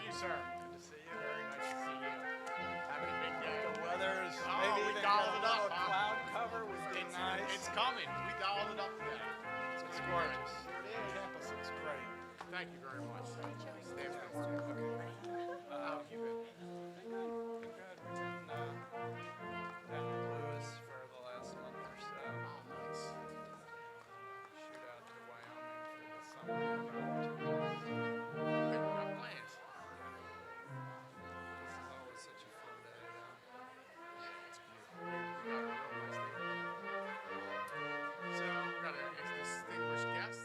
are you, sir? Good to see you. Very nice to see you. Having a big day. The weather is Oh, maybe we even dialed got it up, a little huh? cloud cover would be nice. It's coming. We dialed it up today. It's gorgeous. It is. Campus looks great. Thank you very much. Staff's been working. Okay. How have you been? Good. We've been down in Lewis for the last month or so. Oh, nice. Shoot out to Wyoming for the summer. We got plans. This is always such a fun day, though. It's beautiful. We got a real nice day. So, we got a distinguished guest.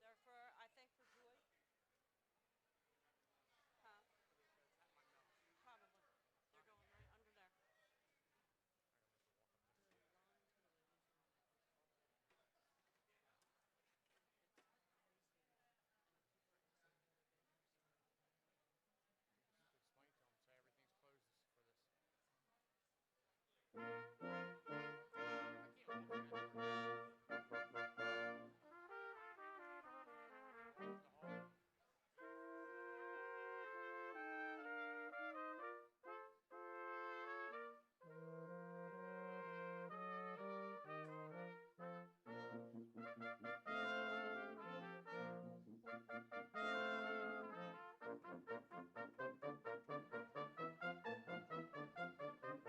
They're for, I think, for Joy. Huh? Probably. They're going right under there. Explain to them, say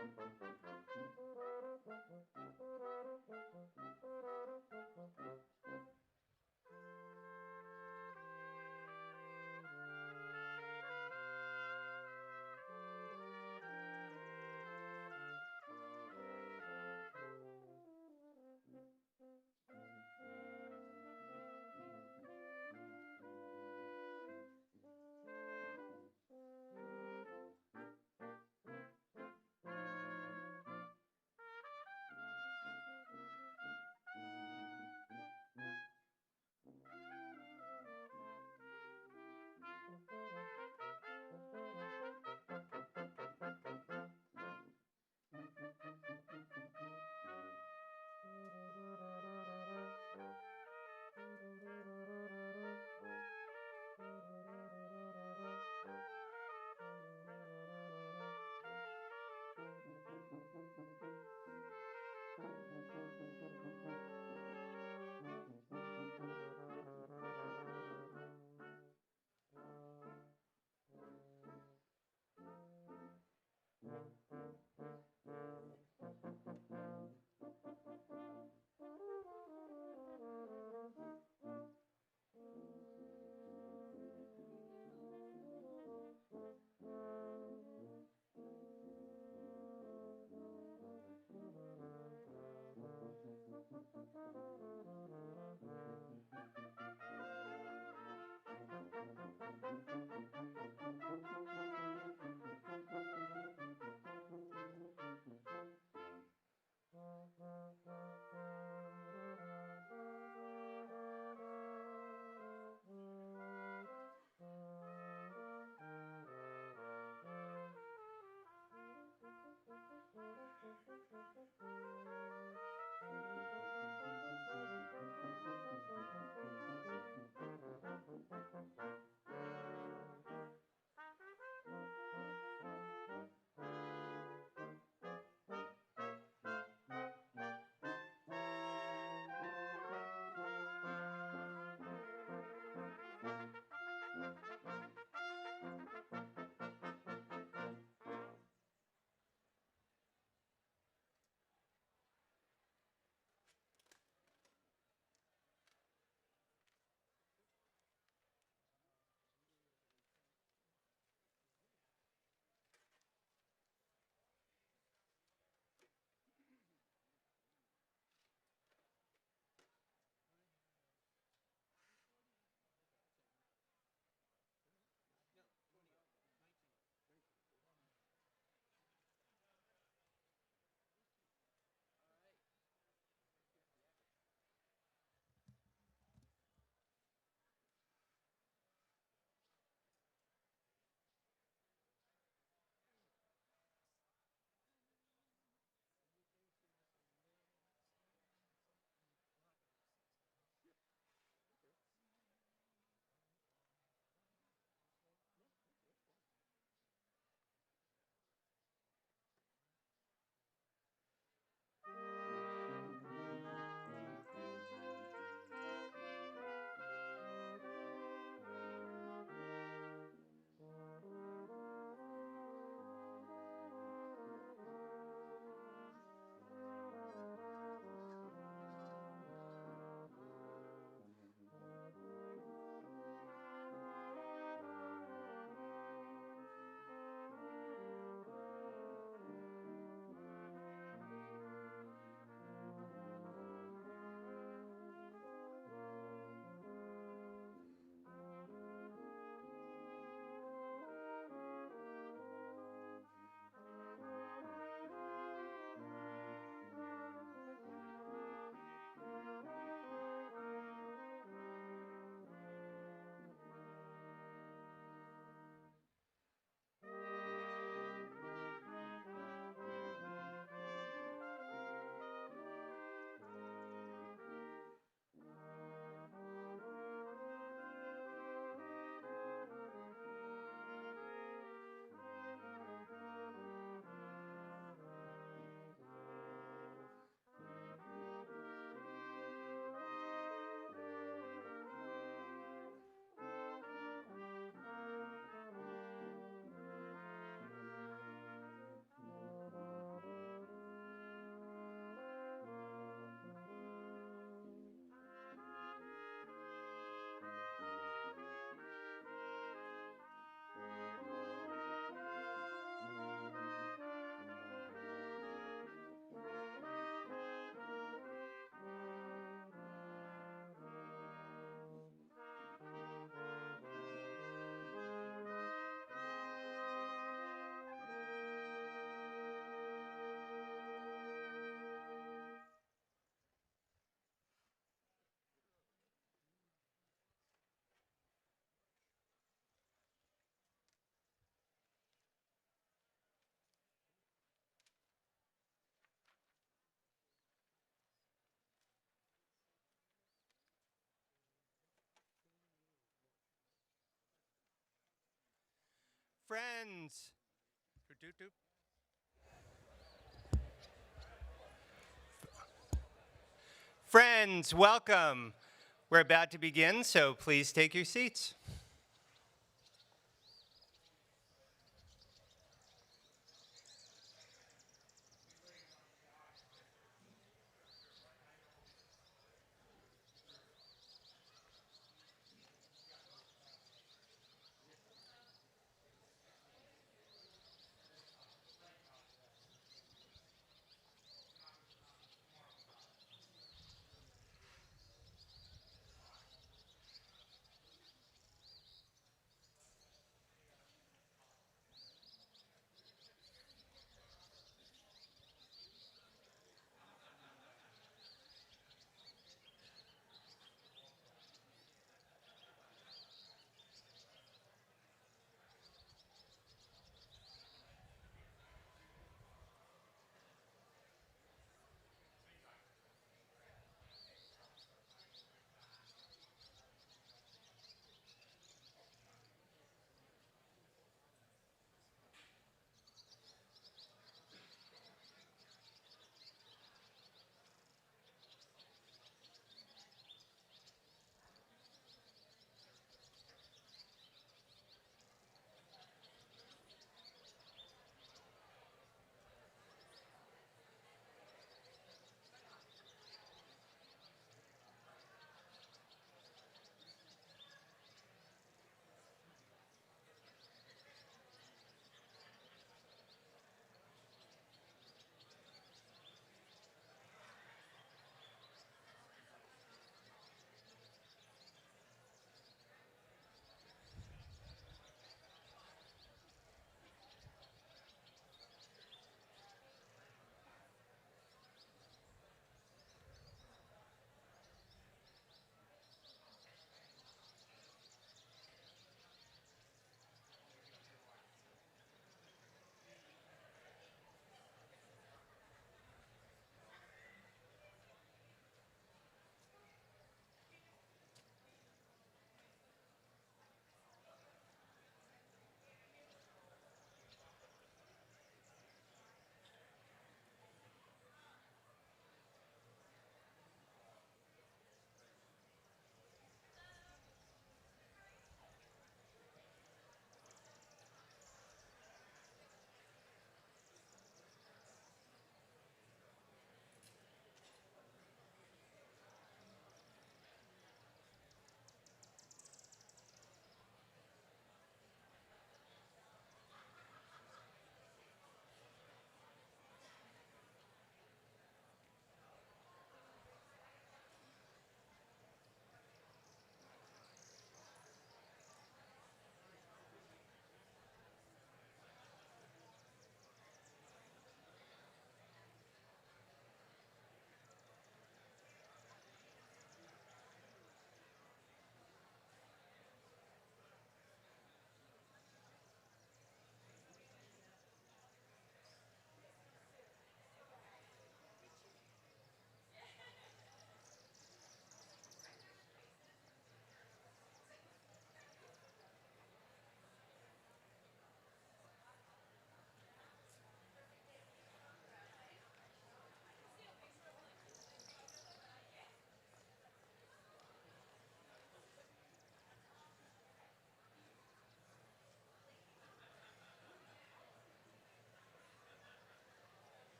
everything's closed for this. I can't walk through that door. The hall. Friends. Doop. Friends, welcome. We're about to begin, so please take your seats.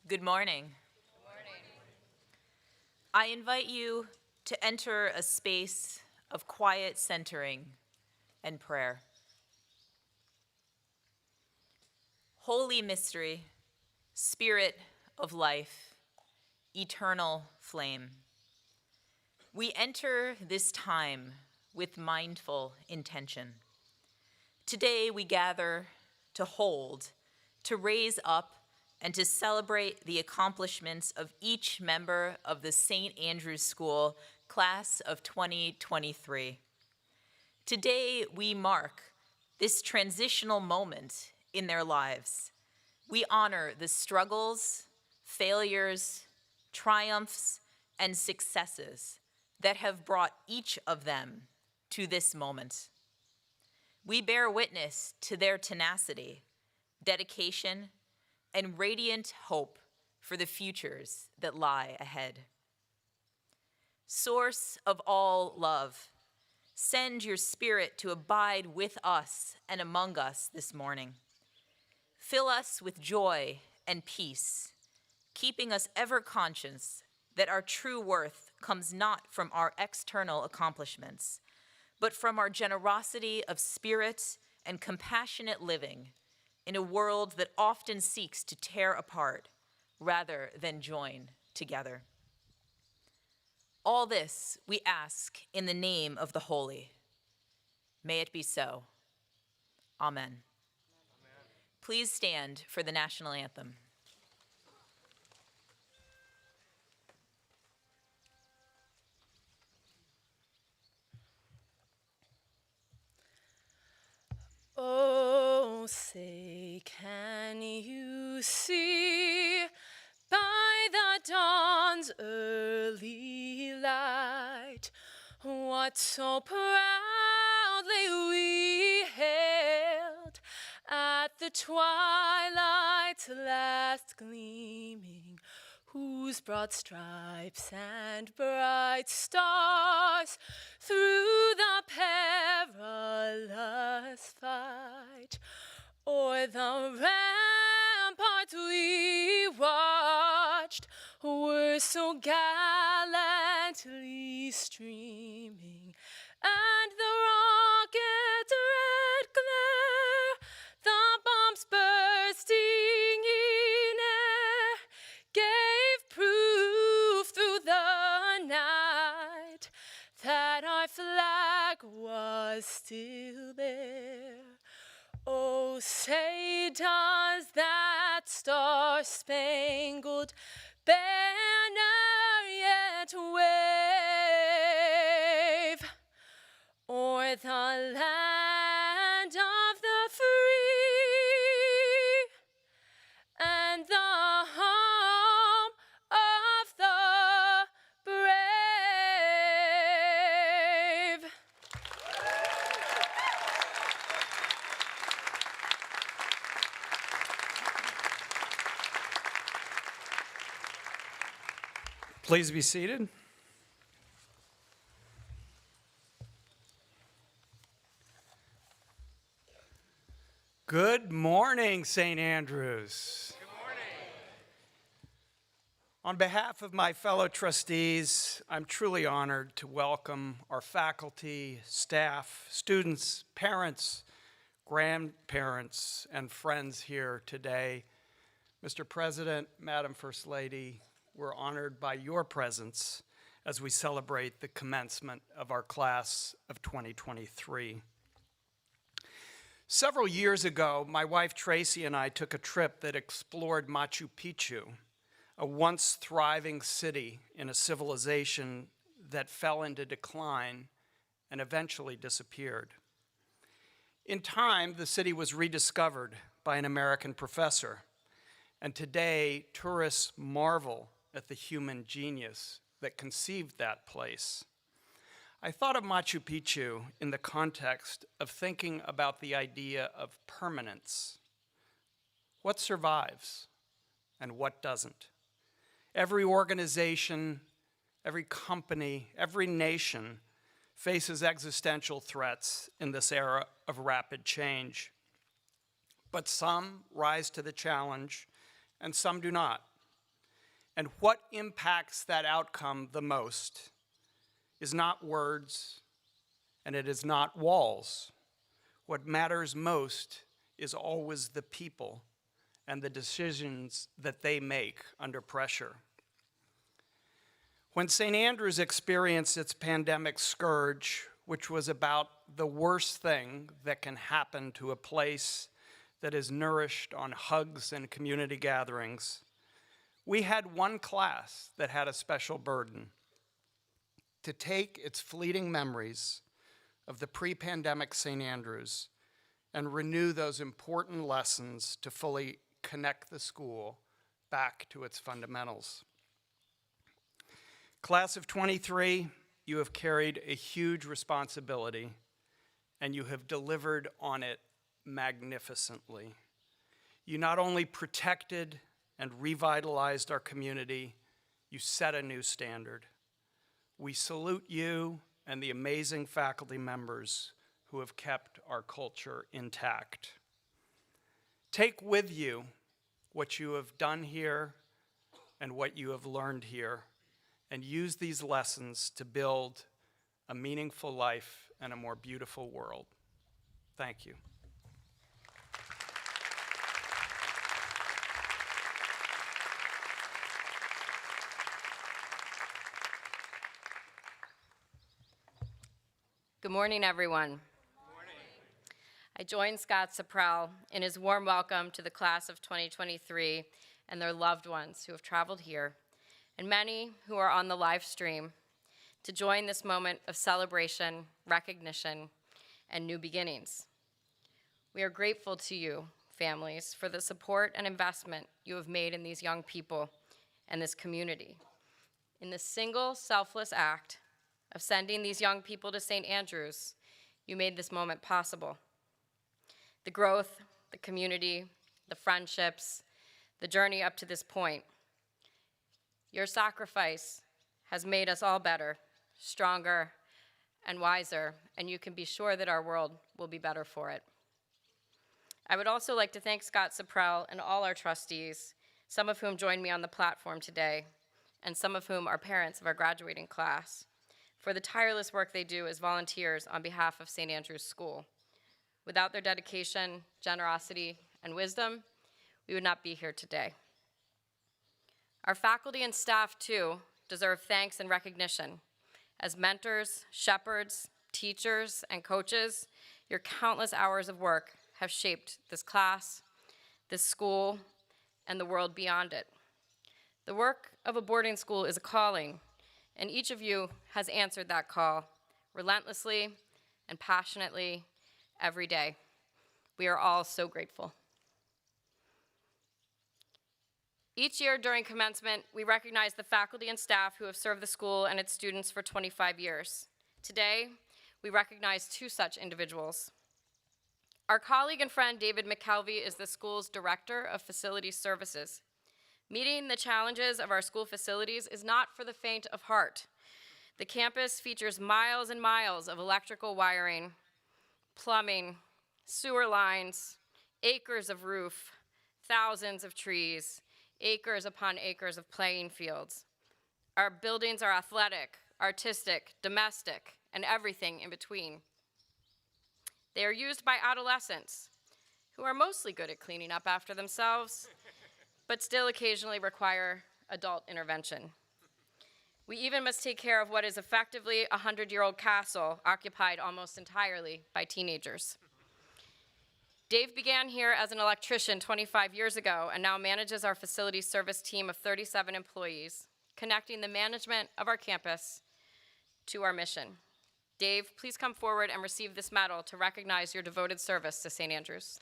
Good morning. I invite you to enter a space of quiet centering and prayer. Holy mystery, spirit of life, eternal flame. We enter this time with mindful intention. Today we gather to hold, to raise up, and to celebrate the accomplishments of each member of the St. Andrew's School class of 2023. Today we mark this transitional moment in their lives. We honor the struggles, failures, triumphs, and successes that have brought each of them to this moment. We bear witness to their tenacity, dedication, and radiant hope for the futures that lie ahead. Source of all love, send your Spirit to abide with us and among us this morning. Fill us with joy and peace, keeping us ever conscious that our true worth comes not from our external accomplishments, but from our generosity of spirit and compassionate living in a world that often seeks to tear apart rather than join together. All this we ask in the name of the Holy. May it be so. Amen. Please stand for the national anthem. Oh, say, can you see by the dawn's early light what so proudly we hailed at the twilight's last gleaming, whose broad stripes and bright stars through the perilous fight o'er the ramparts we watched were so gallantly streaming, and the rocket's red glare, the bombs bursting in air, gave proof through the night that our flag was still there. Oh, say does that star-spangled banner yet wave o'er the land of the free and the home of the brave? Please be seated. Good morning, St. Andrews. Good morning. On behalf of my fellow trustees, I'm truly honored to welcome our faculty, staff, students, parents, grandparents, and friends here today. Mr. President, Madam First Lady, we're honored by your presence as we celebrate the commencement of our class of 2023. Several years ago, my wife Tracy and I took a trip that explored Machu Picchu, a once thriving city in a civilization that fell into decline and eventually disappeared. In time, the city was rediscovered by an American professor, and today tourists marvel at the human genius that conceived that place. I thought of Machu Picchu in the context of thinking about the idea of permanence. What survives and what doesn't? Every organization, every company, every nation faces existential threats in this era of rapid change. But some rise to the challenge and some do not. And what impacts that outcome the most is not words, and it is not walls. What matters most is always the people and the decisions that they make under pressure. When St. Andrews experienced its pandemic scourge, which was about the worst thing that can happen to a place that is nourished on hugs and community gatherings, we had one class that had a special burden: to take its fleeting memories of the pre-pandemic St. Andrews and renew those important lessons to fully connect the school back to its fundamentals. Class of 23, you have carried a huge responsibility, and you have delivered on it magnificently. You not only protected and revitalized our community, you set a new standard. We salute you and the amazing faculty members who have kept our culture intact. Take with you what you have done here and what you have learned here, and use these lessons to build a meaningful life and a more beautiful world. Thank you. Good morning, everyone. Good morning. I join Scott Sipprelle in his warm welcome to the class of 2023 and their loved ones who have traveled here, and many who are on the live stream, to join this moment of celebration, recognition, and new beginnings. We are grateful to you, families, for the support and investment you have made in these young people and this community. In the single selfless act of sending these young people to St. Andrews, you made this moment possible. The growth, the community, the friendships, the journey up to this point. Your sacrifice has made us all better, stronger, and wiser, and you can be sure that our world will be better for it. I would also like to thank Scott Sipprelle and all our trustees, some of whom joined me on the platform today, and some of whom are parents of our graduating class, for the tireless work they do as volunteers on behalf of St. Andrews School. Without their dedication, generosity, and wisdom, we would not be here today. Our faculty and staff, too, deserve thanks and recognition. As mentors, shepherds, teachers, and coaches, your countless hours of work have shaped this class, this school, and the world beyond it. The work of a boarding school is a calling, and each of you has answered that call relentlessly and passionately every day. We are all so grateful. Each year during commencement, we recognize the faculty and staff who have served the school and its students for 25 years. Today, we recognize two such individuals. Our colleague and friend David McKelvey is the school's Director of Facility Services. Meeting the challenges of our school facilities is not for the faint of heart. The campus features miles and miles of electrical wiring, plumbing, sewer lines, acres of roof, thousands of trees, acres upon acres of playing fields. Our buildings are athletic, artistic, domestic, and everything in between. They are used by adolescents who are mostly good at cleaning up after themselves, but still occasionally require adult intervention. We even must take care of what is effectively a 100-year-old castle occupied almost entirely by teenagers. Dave began here as an electrician 25 years ago and now manages our facilities service team of 37 employees, connecting the management of our campus to our mission. Dave, please come forward and receive this medal to recognize your devoted service to St. Andrews.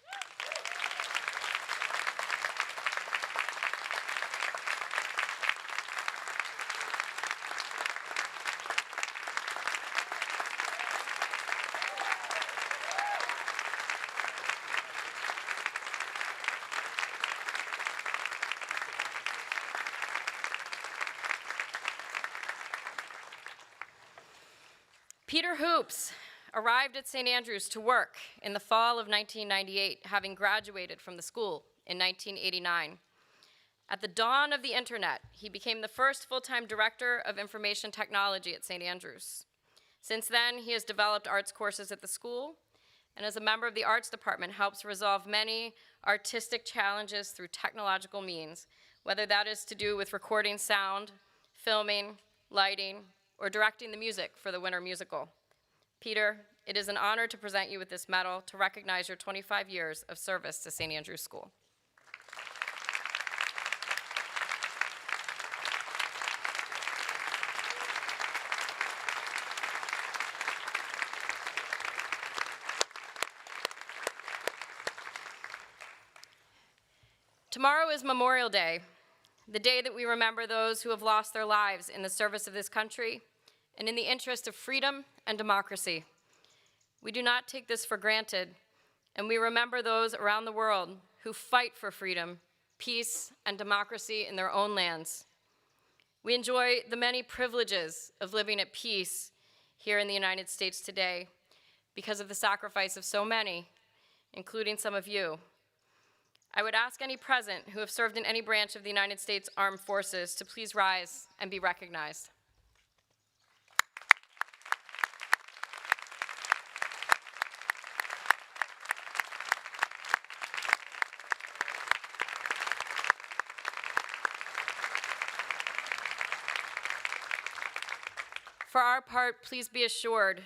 Peter Hoops arrived at St. Andrews to work in the fall of 1998, having graduated from the school in 1989. At the dawn of the internet, he became the first full-time director of information technology at St. Andrews. Since then, he has developed arts courses at the school, and as a member of the arts department, helps resolve many artistic challenges through technological means, whether that is to do with recording sound, filming, lighting, or directing the music for the winter musical. Peter, it is an honor to present you with this medal to recognize your 25 years of service to St. Andrews School. Tomorrow is Memorial Day, the day that we remember those who have lost their lives in the service of this country and in the interest of freedom and democracy. We do not take this for granted, and we remember those around the world who fight for freedom, peace, and democracy in their own lands. We enjoy the many privileges of living at peace here in the United States today because of the sacrifice of so many, including some of you. I would ask any present who have served in any branch of the United States Armed Forces to please rise and be recognized. For our part, please be assured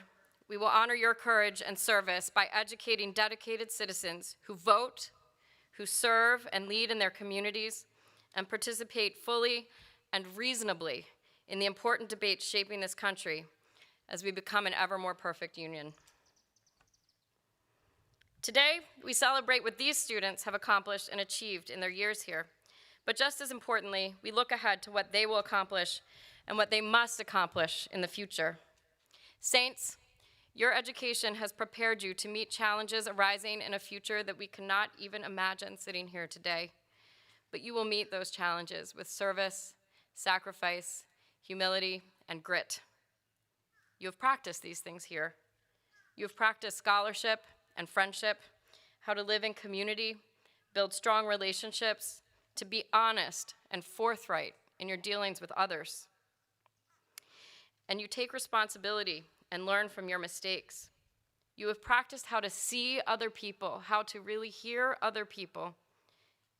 we will honor your courage and service by educating dedicated citizens who vote, who serve and lead in their communities, and participate fully and reasonably in the important debates shaping this country as we become an ever more perfect union. Today, we celebrate what these students have accomplished and achieved in their years here, but just as importantly, we look ahead to what they will accomplish and what they must accomplish in the future. Saints, your education has prepared you to meet challenges arising in a future that we cannot even imagine sitting here today. But you will meet those challenges with service, sacrifice, humility, and grit. You have practiced these things here. You have practiced scholarship and friendship, how to live in community, build strong relationships, to be honest and forthright in your dealings with others. And you take responsibility and learn from your mistakes. You have practiced how to see other people, how to really hear other people.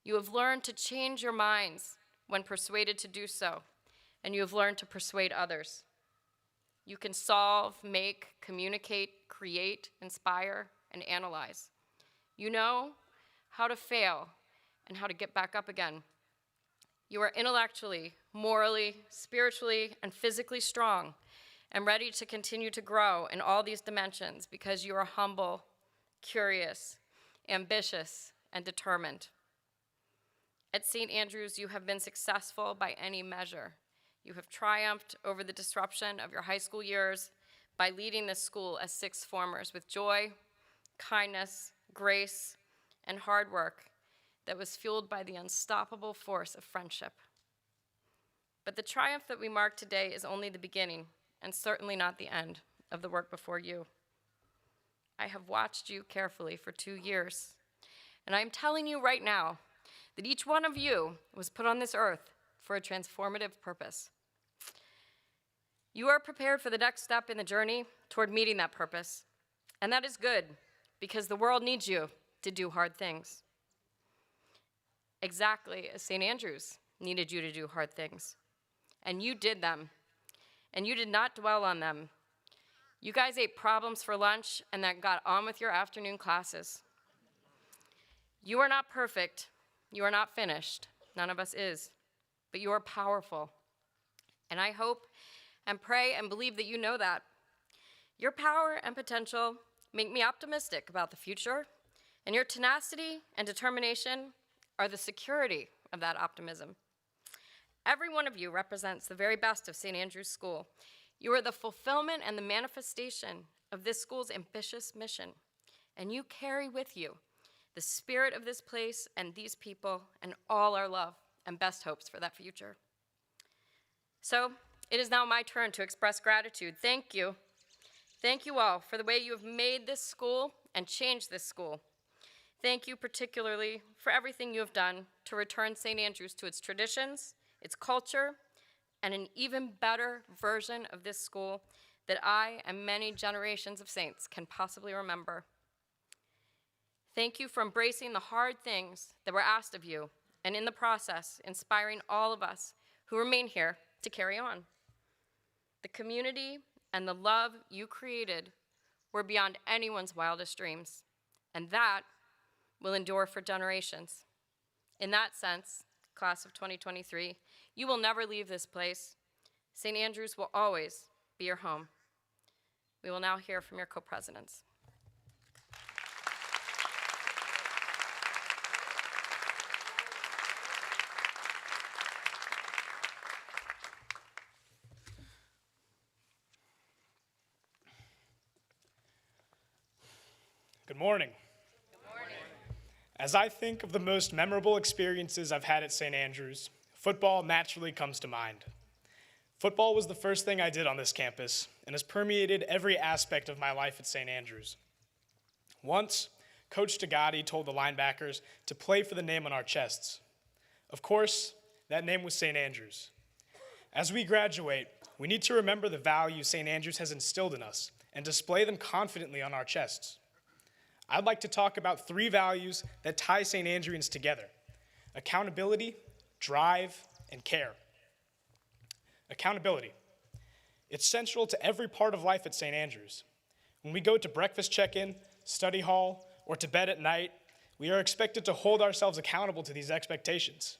You have learned to change your minds when persuaded to do so, and you have learned to persuade others. You can solve, make, communicate, create, inspire, and analyze. You know how to fail and how to get back up again. You are intellectually, morally, spiritually, and physically strong and ready to continue to grow in all these dimensions because you are humble, curious, ambitious, and determined. At St. Andrews, you have been successful by any measure. You have triumphed over the disruption of your high school years by leading this school as sixth formers with joy, kindness, grace, and hard work that was fueled by the unstoppable force of friendship. But the triumph that we mark today is only the beginning, and certainly not the end of the work before you. I have watched you carefully for 2 years, and I'm telling you right now that each one of you was put on this earth for a transformative purpose. You are prepared for the next step in the journey toward meeting that purpose, and that is good, because the world needs you to do hard things. Exactly as St. Andrews needed you to do hard things, and you did them. And you did not dwell on them. You guys ate problems for lunch and then got on with your afternoon classes. You are not perfect. You are not finished. None of us is. But you are powerful. And I hope and pray and believe that you know that. Your power and potential make me optimistic about the future, and your tenacity and determination are the security of that optimism. Every one of you represents the very best of St. Andrews School. You are the fulfillment and the manifestation of this school's ambitious mission, and you carry with you the spirit of this place and these people and all our love and best hopes for that future. So it is now my turn to express gratitude. Thank you. Thank you all for the way you have made this school and changed this school. Thank you particularly for everything you have done to return St. Andrews to its traditions, its culture, and an even better version of this school that I and many generations of saints can possibly remember. Thank you for embracing the hard things that were asked of you, and in the process, inspiring all of us who remain here to carry on. The community and the love you created were beyond anyone's wildest dreams, and that will endure for generations. In that sense, class of 2023, you will never leave this place. St. Andrews will always be your home. We will now hear from your co-presidents. Good morning. Good morning. As I think of the most memorable experiences I've had at St. Andrews, football naturally comes to mind. Football was the first thing I did on this campus and has permeated every aspect of my life at St. Andrews. Once, Coach Tagati told the linebackers to play for the name on our chests. Of course, that name was St. Andrews. As we graduate, we need to remember the values St. Andrews has instilled in us and display them confidently on our chests. I'd like to talk about 3 values that tie St. Andreans together: accountability, drive, and care. Accountability. It's central to every part of life at St. Andrews. When we go to breakfast check-in, study hall, or to bed at night, we are expected to hold ourselves accountable to these expectations.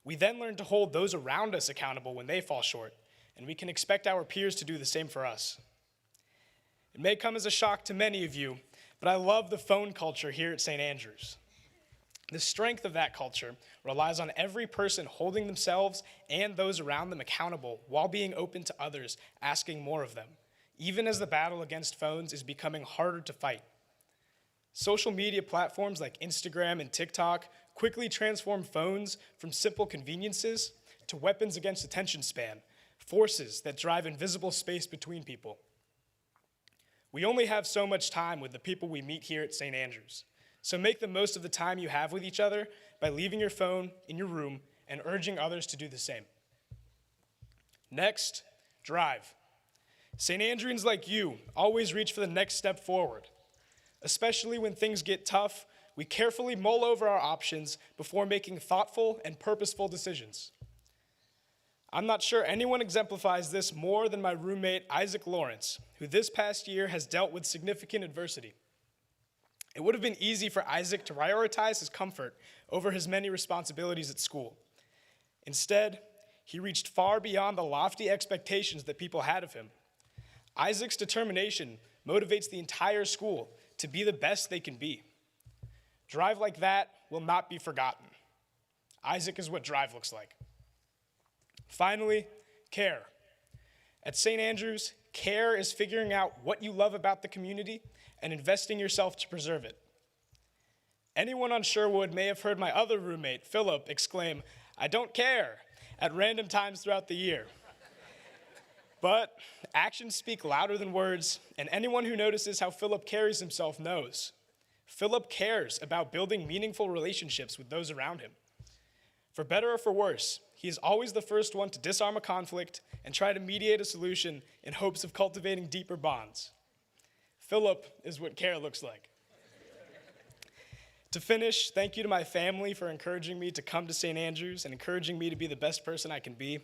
We then learn to hold those around us accountable when they fall short, and we can expect our peers to do the same for us. It may come as a shock to many of you, but I love the phone culture here at St. Andrews. The strength of that culture relies on every person holding themselves and those around them accountable while being open to others asking more of them, even as the battle against phones is becoming harder to fight. Social media platforms like Instagram and TikTok quickly transform phones from simple conveniences to weapons against attention span, forces that drive invisible space between people. We only have so much time with the people we meet here at St. Andrews, so make the most of the time you have with each other by leaving your phone in your room and urging others to do the same. Next, drive. St. Andreans like you always reach for the next step forward. Especially when things get tough, we carefully mull over our options before making thoughtful and purposeful decisions. I'm not sure anyone exemplifies this more than my roommate, Isaac Lawrence, who this past year has dealt with significant adversity. It would have been easy for Isaac to prioritize his comfort over his many responsibilities at school. Instead, he reached far beyond the lofty expectations that people had of him. Isaac's determination motivates the entire school to be the best they can be. Drive like that will not be forgotten. Isaac is what drive looks like. Finally, care. At St. Andrews, care is figuring out what you love about the community and investing yourself to preserve it. Anyone on Sherwood may have heard my other roommate, Philip, exclaim, "I don't care," at random times throughout the year. But actions speak louder than words, and anyone who notices how Philip carries himself knows. Philip cares about building meaningful relationships with those around him. For better or for worse, he is always the first one to disarm a conflict and try to mediate a solution in hopes of cultivating deeper bonds. Philip is what care looks like. To finish, thank you to my family for encouraging me to come to St. Andrews and encouraging me to be the best person I can be.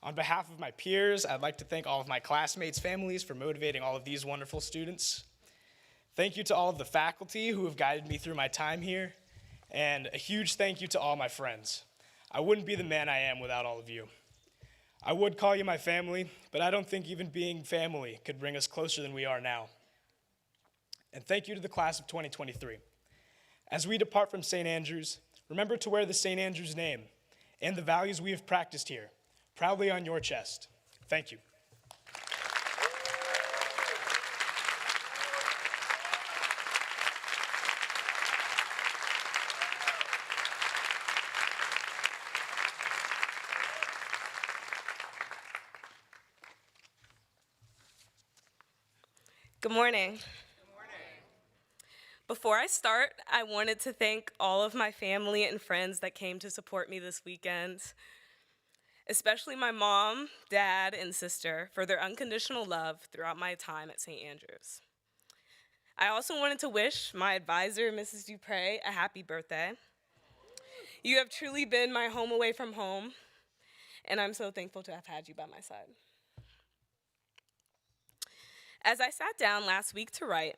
On behalf of my peers, I'd like to thank all of my classmates' families for motivating all of these wonderful students. Thank you to all of the faculty who have guided me through my time here, and a huge thank you to all my friends. I wouldn't be the man I am without all of you. I would call you my family, but I don't think even being family could bring us closer than we are now. And thank you to the class of 2023. As we depart from St. Andrews, remember to wear the St. Andrews name and the values we have practiced here proudly on your chest. Thank you. Good morning. Before I start, I wanted to thank all of my family and friends that came to support me this weekend, especially my mom, dad, and sister for their unconditional love throughout my time at St. Andrews. I also wanted to wish my advisor, Mrs. Dupre, a happy birthday. You have truly been my home away from home, and I'm so thankful to have had you by my side. As I sat down last week to write,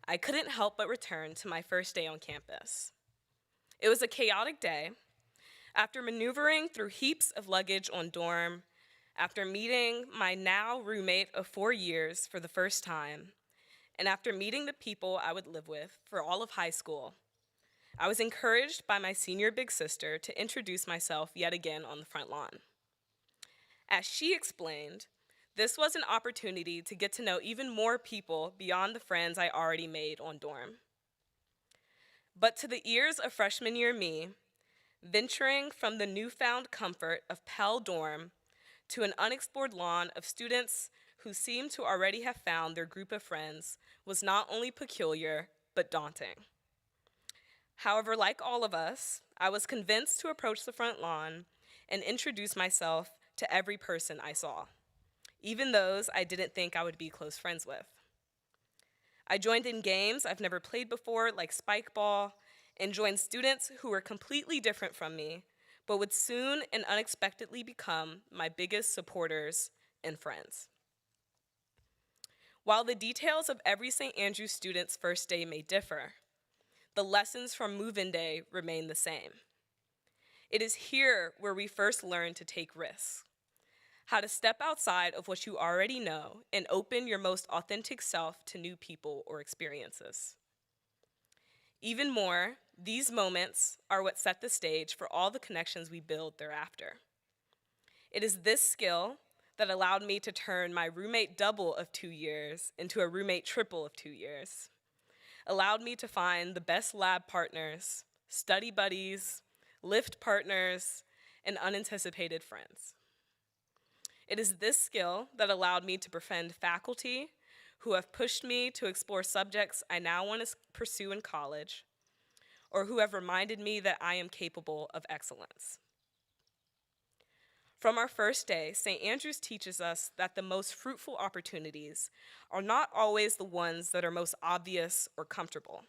I couldn't help but return to my first day on campus. It was a chaotic day. After maneuvering through heaps of luggage on dorm, after meeting my now roommate of 4 years for the first time, and after meeting the people I would live with for all of high school, I was encouraged by my senior big sister to introduce myself yet again on the front lawn. As she explained, this was an opportunity to get to know even more people beyond the friends I already made on dorm. But to the ears of freshman year me, venturing from the newfound comfort of Pell Dorm to an unexplored lawn of students who seemed to already have found their group of friends was not only peculiar, but daunting. However, like all of us, I was convinced to approach the front lawn and introduce myself to every person I saw, even those I didn't think I would be close friends with. I joined in games I've never played before, like spike ball, and joined students who were completely different from me, but would soon and unexpectedly become my biggest supporters and friends. While the details of every St. Andrews student's first day may differ, the lessons from move-in day remain the same. It is here where we first learn to take risks, how to step outside of what you already know and open your most authentic self to new people or experiences. Even more, these moments are what set the stage for all the connections we build thereafter. It is this skill that allowed me to turn my roommate double of 2 years into a roommate triple of 2 years, allowed me to find the best lab partners, study buddies, lift partners, and unanticipated friends. It is this skill that allowed me to befriend faculty who have pushed me to explore subjects I now want to pursue in college, or who have reminded me that I am capable of excellence. From our first day, St. Andrews teaches us that the most fruitful opportunities are not always the ones that are most obvious or comfortable,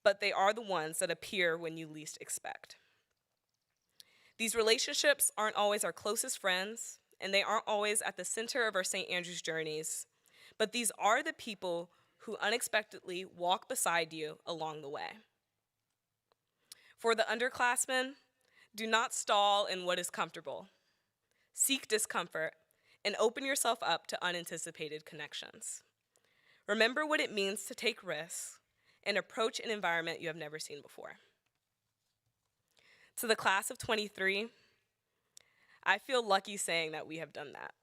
but they are the ones that appear when you least expect. These relationships aren't always our closest friends, and they aren't always at the center of our St. Andrews journeys, but these are the people who unexpectedly walk beside you along the way. For the underclassmen, do not stall in what is comfortable. Seek discomfort and open yourself up to unanticipated connections. Remember what it means to take risks and approach an environment you have never seen before. To the class of 23, I feel lucky saying that we have done that.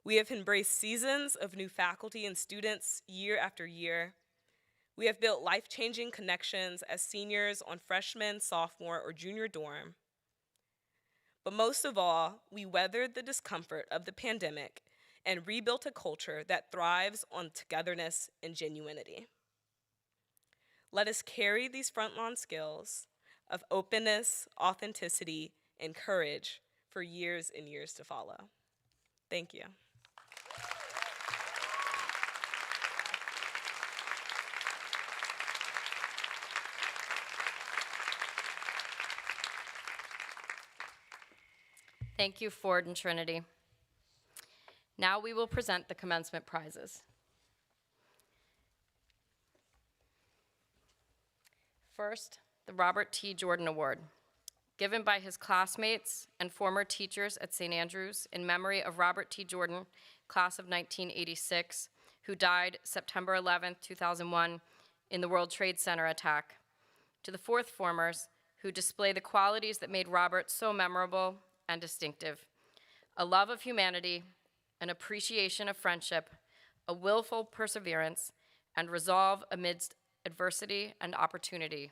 We have embraced seasons of new faculty and students year after year. We have built life-changing connections as seniors on freshman, sophomore, or junior dorm. But most of all, we weathered the discomfort of the pandemic and rebuilt a culture that thrives on togetherness and genuinity. Let us carry these front-lawn skills of openness, authenticity, and courage for years and years to follow. Thank you. Thank you, Ford and Trinity. Now we will present the commencement prizes. First, the Robert T. Jordan Award, given by his classmates and former teachers at St. Andrews in memory of Robert T. Jordan, class of 1986, who died September 11, 2001, in the World Trade Center attack. To the fourth formers, who display the qualities that made Robert so memorable and distinctive: a love of humanity, an appreciation of friendship, a willful perseverance, and resolve amidst adversity and opportunity,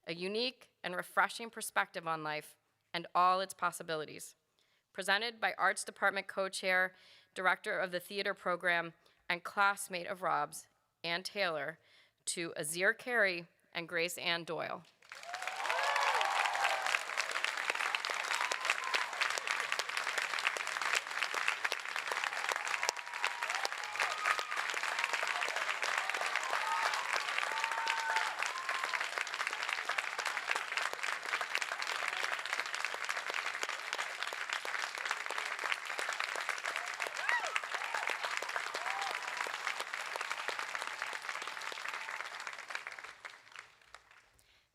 a unique and refreshing perspective on life and all its possibilities. Presented by Arts Department co-chair, director of the theater program, and classmate of Rob's, Ann Taylor, to Azir Carey and Grace Ann Doyle.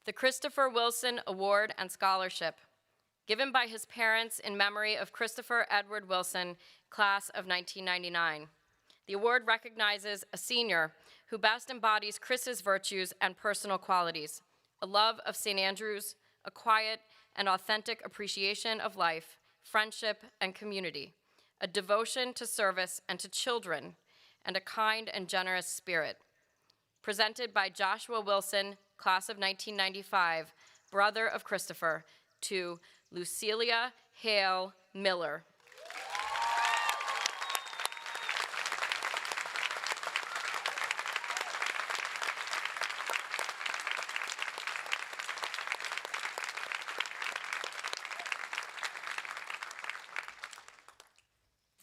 The Christopher Wilson Award and Scholarship, given by his parents in memory of Christopher Edward Wilson, class of 1999. The award recognizes a senior who best embodies Chris's virtues and personal qualities, a love of St. Andrews, a quiet and authentic appreciation of life, friendship, and community, a devotion to service and to children, and a kind and generous spirit. Presented by Joshua Wilson, class of 1995, brother of Christopher, to Lucilia Hale Miller.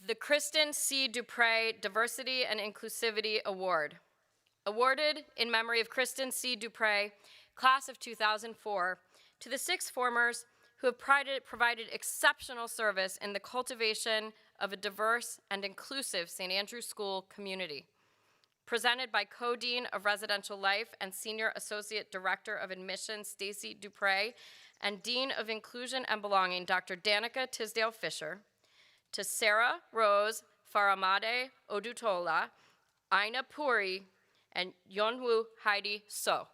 The Kristen C. Dupre Diversity and Inclusivity Award. Awarded in memory of Kristen C. Dupre, class of 2004, to the 6 formers who have provided exceptional service in the cultivation of a diverse and inclusive St. Andrews School community. Presented by Co-Dean of Residential Life and Senior Associate Director of Admissions, Stacy Dupre, and Dean of Inclusion and Belonging, Dr. Danica Tisdale Fisher, to Sarah Rose Faramade Odutola, Aina Puri, and Yeonwoo Heidi So.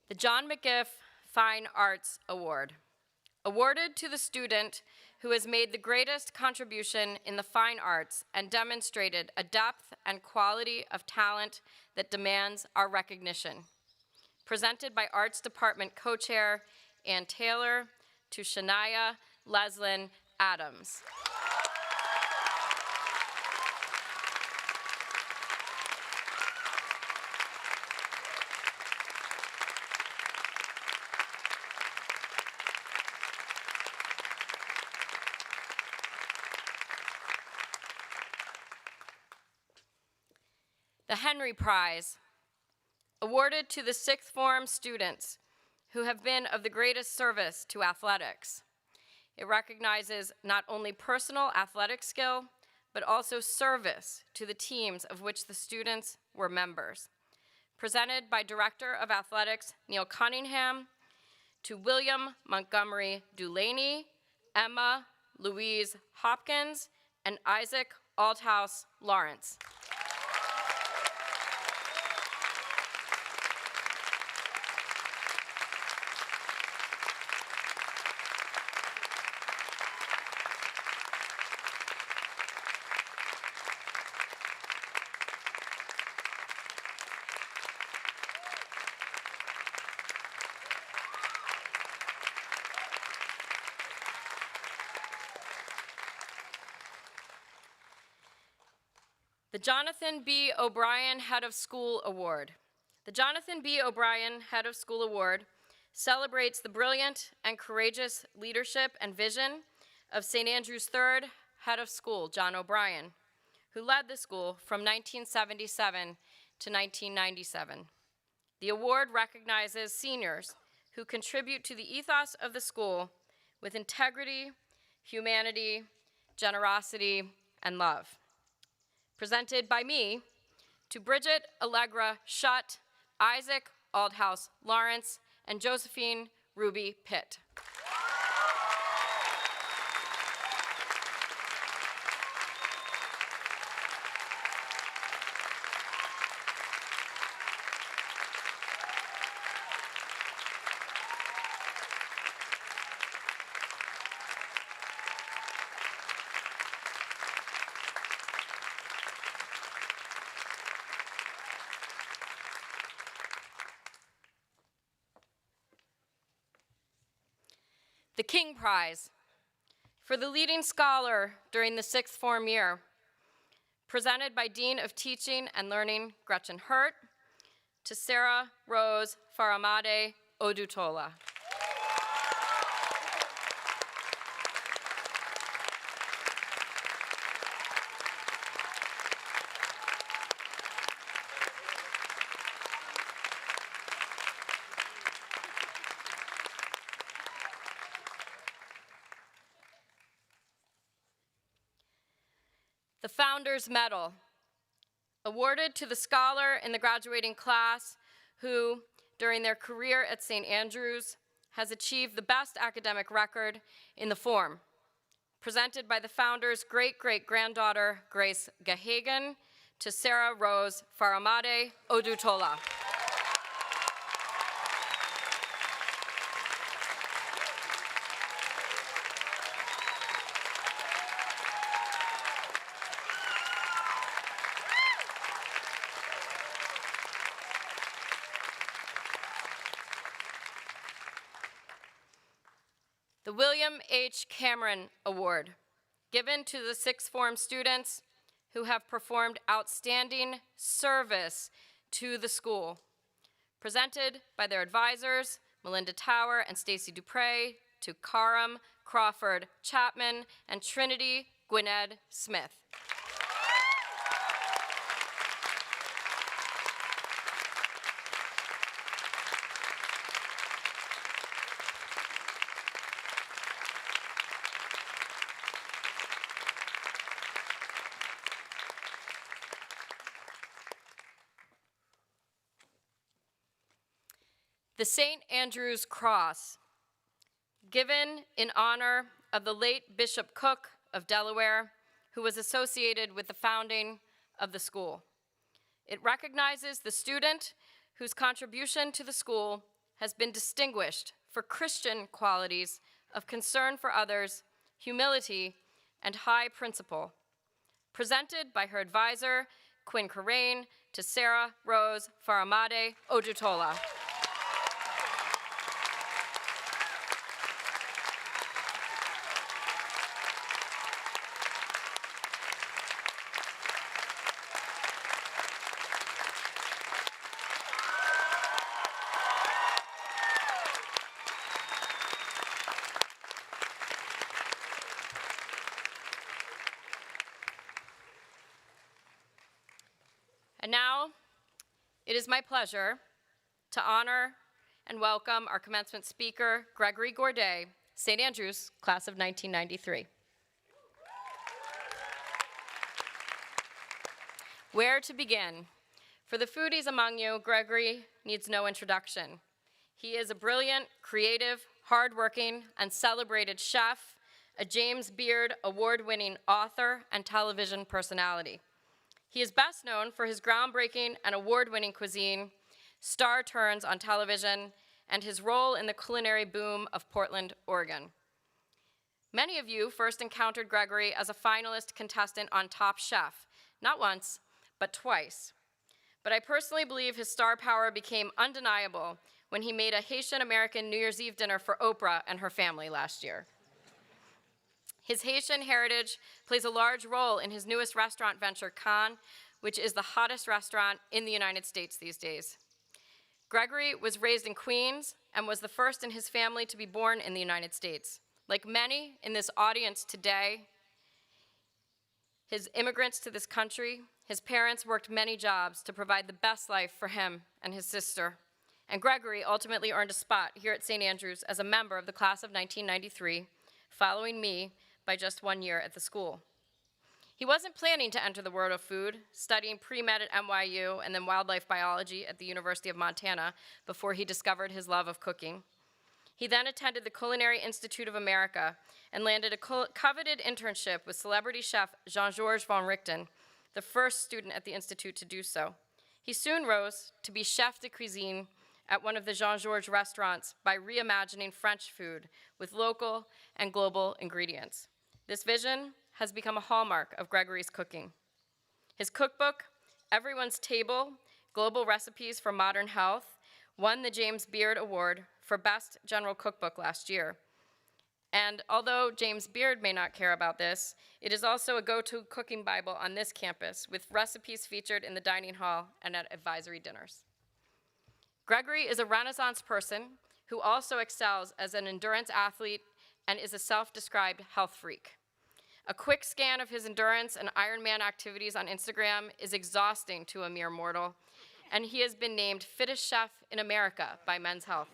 The John McGiff Fine Arts Award, awarded to the student who has made the greatest contribution in the fine arts and demonstrated a depth and quality of talent that demands our recognition. Presented by Arts Department Co-Chair Ann Taylor, to Shania Leslin Adams. The Henry Prize, awarded to the 6th form students who have been of the greatest service to athletics. It recognizes not only personal athletic skill, but also service to the teams of which the students were members. Presented by Director of Athletics Neil Cunningham, to William Montgomery Dulaney, Emma Louise Hopkins, and Isaac Althouse Lawrence. The Jonathan B. O'Brien Head of School Award. The Jonathan B. O'Brien Head of School Award celebrates the brilliant and courageous leadership and vision of St. Andrew's third head of school, John O'Brien, who led the school from 1977 to 1997. The award recognizes seniors who contribute to the ethos of the school with integrity, humanity, generosity, and love. Presented by me, to Bridget Allegra Shutt, Isaac Aldhouse Lawrence, and Josephine Ruby Pitt. The King Prize for the leading scholar during the sixth form year, presented by Dean of Teaching and Learning Gretchen Hurt to Sarah Rose Faramade Odutola. The Founders Medal, awarded to the scholar in the graduating class who, during their career at St. Andrews, has achieved the best academic record in the form, presented by the founder's great-great-granddaughter, Grace Gahagan, to Sarah Rose Faramade Odutola. The William H. Cameron Award, given to the sixth form students who have performed outstanding service to the school, presented by their advisors, Melinda Tower and Stacy Dupre, to Karam Crawford Chapman and Trinity Gwynedd Smith. The St. Andrew's Cross, given in honor of the late Bishop Cook of Delaware, who was associated with the founding of the school. It recognizes the student whose contribution to the school has been distinguished for Christian qualities of concern for others, humility, and high principle. Presented by her advisor, Quinn Corain, to Sarah Rose Faramade Odutola. And now, it is my pleasure to honor and welcome our commencement speaker, Gregory Gourdet, St. Andrews, class of 1993. Where to begin? For the foodies among you, Gregory needs no introduction. He is a brilliant, creative, hardworking, and celebrated chef, a James Beard award-winning author, and television personality. He is best known for his groundbreaking and award-winning cuisine, star turns on television, and his role in the culinary boom of Portland, Oregon. Many of you first encountered Gregory as a finalist contestant on Top Chef, not once, but twice. But I personally believe his star power became undeniable when he made a Haitian-American New Year's Eve dinner for Oprah and her family last year. His Haitian heritage plays a large role in his newest restaurant venture, Cannes, which is the hottest restaurant in the United States these days. Gregory was raised in Queens and was the first in his family to be born in the United States. Like many in this audience today, his immigrants to this country, his parents worked many jobs to provide the best life for him and his sister. And Gregory ultimately earned a spot here at St. Andrews as a member of the class of 1993, following me by just 1 year at the school. He wasn't planning to enter the world of food, studying pre-med at NYU and then wildlife biology at the University of Montana before he discovered his love of cooking. He then attended the Culinary Institute of America and landed a coveted internship with celebrity chef Jean-Georges von Richten, the first student at the Institute to do so. He soon rose to be chef de cuisine at one of the Jean-Georges restaurants by reimagining French food with local and global ingredients. This vision has become a hallmark of Gregory's cooking. His cookbook, Everyone's Table, Global Recipes for Modern Health, won the James Beard Award for Best General Cookbook last year. And although James Beard may not care about this, it is also a go-to cooking Bible on this campus, with recipes featured in the dining hall and at advisory dinners. Gregory is a Renaissance person who also excels as an endurance athlete and is a self-described health freak. A quick scan of his endurance and Ironman activities on Instagram is exhausting to a mere mortal, and he has been named fittest chef in America by Men's Health.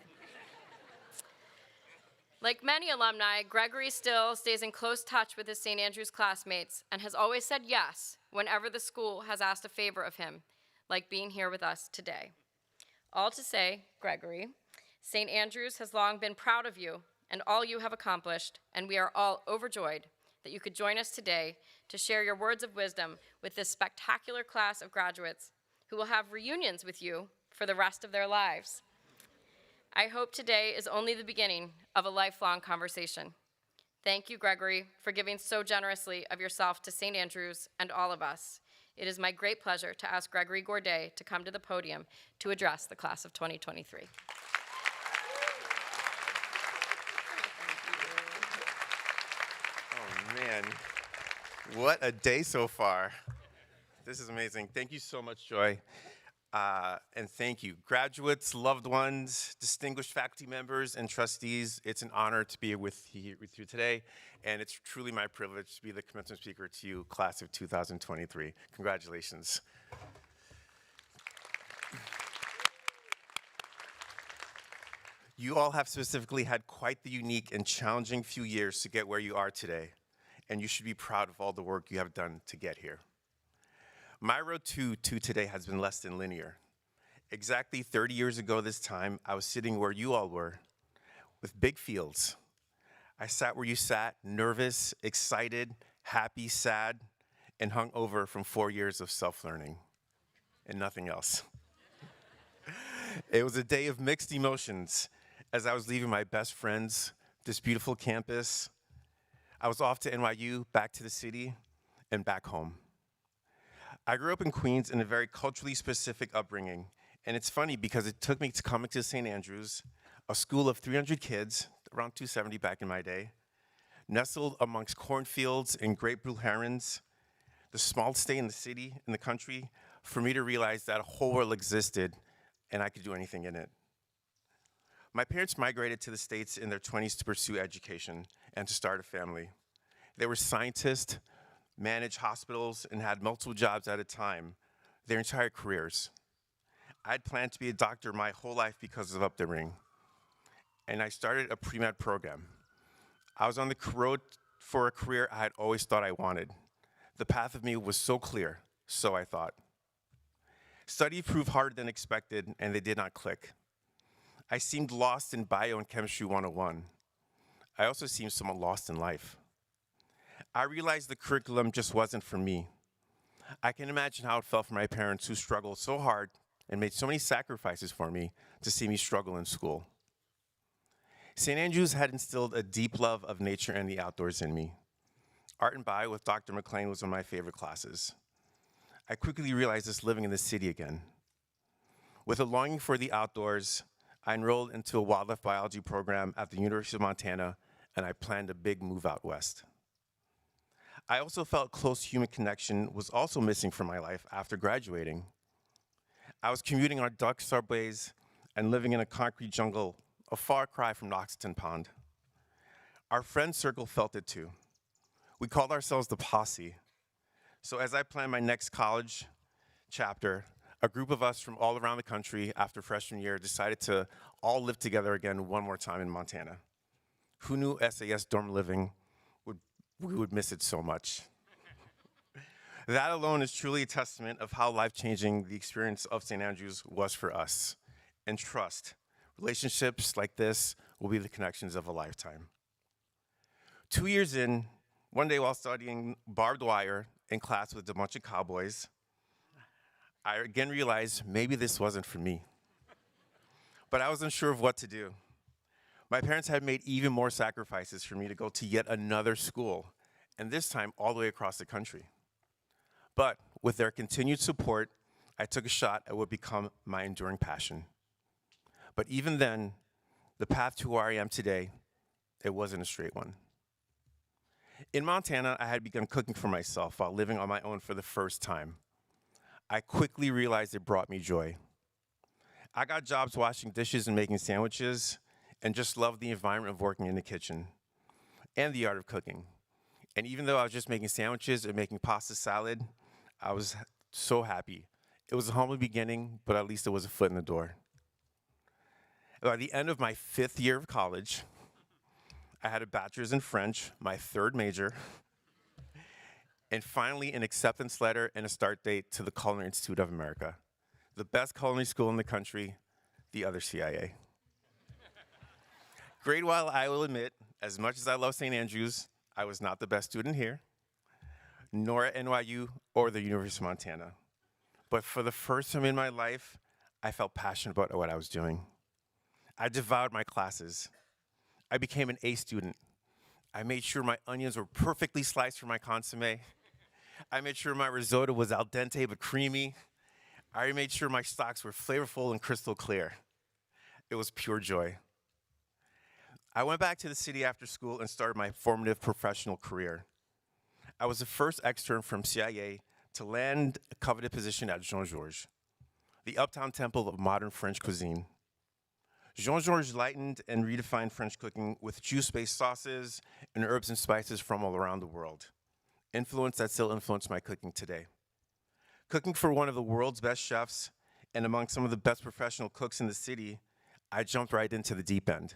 Like many alumni, Gregory still stays in close touch with his St. Andrews classmates and has always said yes whenever the school has asked a favor of him, like being here with us today. All to say, Gregory, St. Andrews has long been proud of you and all you have accomplished, and we are all overjoyed that you could join us today to share your words of wisdom with this spectacular class of graduates who will have reunions with you for the rest of their lives. I hope today is only the beginning of a lifelong conversation. Thank you, Gregory, for giving so generously of yourself to St. Andrews and all of us. It is my great pleasure to ask Gregory Gourdet to come to the podium to address the class of 2023. Oh, man. What a day so far. This is amazing. Thank you so much, Joy. And thank you. Graduates, loved ones, distinguished faculty members, and trustees, it's an honor to be with you today, and it's truly my privilege to be the commencement speaker to you, class of 2023. Congratulations. You all have specifically had quite the unique and challenging few years to get where you are today, and you should be proud of all the work you have done to get here. My road to today has been less than linear. Exactly 30 years ago this time, I was sitting where you all were, with big fields. I sat where you sat, nervous, excited, happy, sad, and hungover from 4 years of self-learning, and nothing else. It was a day of mixed emotions as I was leaving my best friends, this beautiful campus. I was off to NYU, back to the city, and back home. I grew up in Queens in a very culturally specific upbringing, and it's funny because it took me to coming to St. Andrews, a school of 300 kids, around 270 back in my day, nestled amongst cornfields and great blue herons, the smallest state in the city, in the country, for me to realize that a whole world existed and I could do anything in it. My parents migrated to the States in their 20s to pursue education and to start a family. They were scientists, managed hospitals, and had multiple jobs at a time, their entire careers. I'd planned to be a doctor my whole life because of upbringing, and I started a pre-med program. I was on the road for a career I had always thought I wanted. The path of me was so clear, so I thought. Study proved harder than expected, and they did not click. I seemed lost in bio and chemistry 101. I also seemed somewhat lost in life. I realized the curriculum just wasn't for me. I can imagine how it felt for my parents who struggled so hard and made so many sacrifices for me to see me struggle in school. St. Andrews had instilled a deep love of nature and the outdoors in me. Art and Bio with Dr. McLean was one of my favorite classes. I quickly realized this living in the city again. With a longing for the outdoors, I enrolled into a wildlife biology program at the University of Montana, and I planned a big move out west. I also felt close human connection was also missing from my life after graduating. I was commuting on duck subways and living in a concrete jungle, a far cry from Noxton Pond. Our friend circle felt it too. We called ourselves the Posse. So as I planned my next college chapter, a group of us from all around the country after freshman year decided to all live together again one more time in Montana. Who knew SAS dorm living we would miss it so much. That alone is truly a testament of how life-changing the experience of St. Andrews was for us. And trust, relationships like this will be the connections of a lifetime. 2 years in, one day while studying barbed wire in class with a bunch of cowboys, I again realized maybe this wasn't for me. But I was unsure of what to do. My parents had made even more sacrifices for me to go to yet another school, and this time all the way across the country. But with their continued support, I took a shot at what would become my enduring passion. But even then, the path to where I am today It wasn't a straight one. In Montana, I had begun cooking for myself while living on my own for the first time. I quickly realized it brought me joy. I got jobs washing dishes and making sandwiches, and just loved the environment of working in the kitchen and the art of cooking. And even though I was just making sandwiches and making pasta salad, I was so happy. It was a humble beginning, but at least it was a foot in the door. By the end of my 5th year of college, I had a bachelor's in French, my 3rd major, and finally an acceptance letter and a start date to the Culinary Institute of America, the best culinary school in the country, the other CIA. Grade while I will admit, as much as I love St. Andrews, I was not the best student here, nor at NYU or the University of Montana. But for the first time in my life, I felt passionate about what I was doing. I devoured my classes. I became an A student. I made sure my onions were perfectly sliced for my consommé. I made sure my risotto was al dente but creamy. I made sure my stocks were flavorful and crystal clear. It was pure joy. I went back to the city after school and started my formative professional career. I was the first extern from CIA to land a coveted position at Jean-Georges, the uptown temple of modern French cuisine. Jean-Georges lightened and redefined French cooking with juice-based sauces and herbs and spices from all around the world, influence that still influence my cooking today. Cooking for one of the world's best chefs and among some of the best professional cooks in the city, I jumped right into the deep end.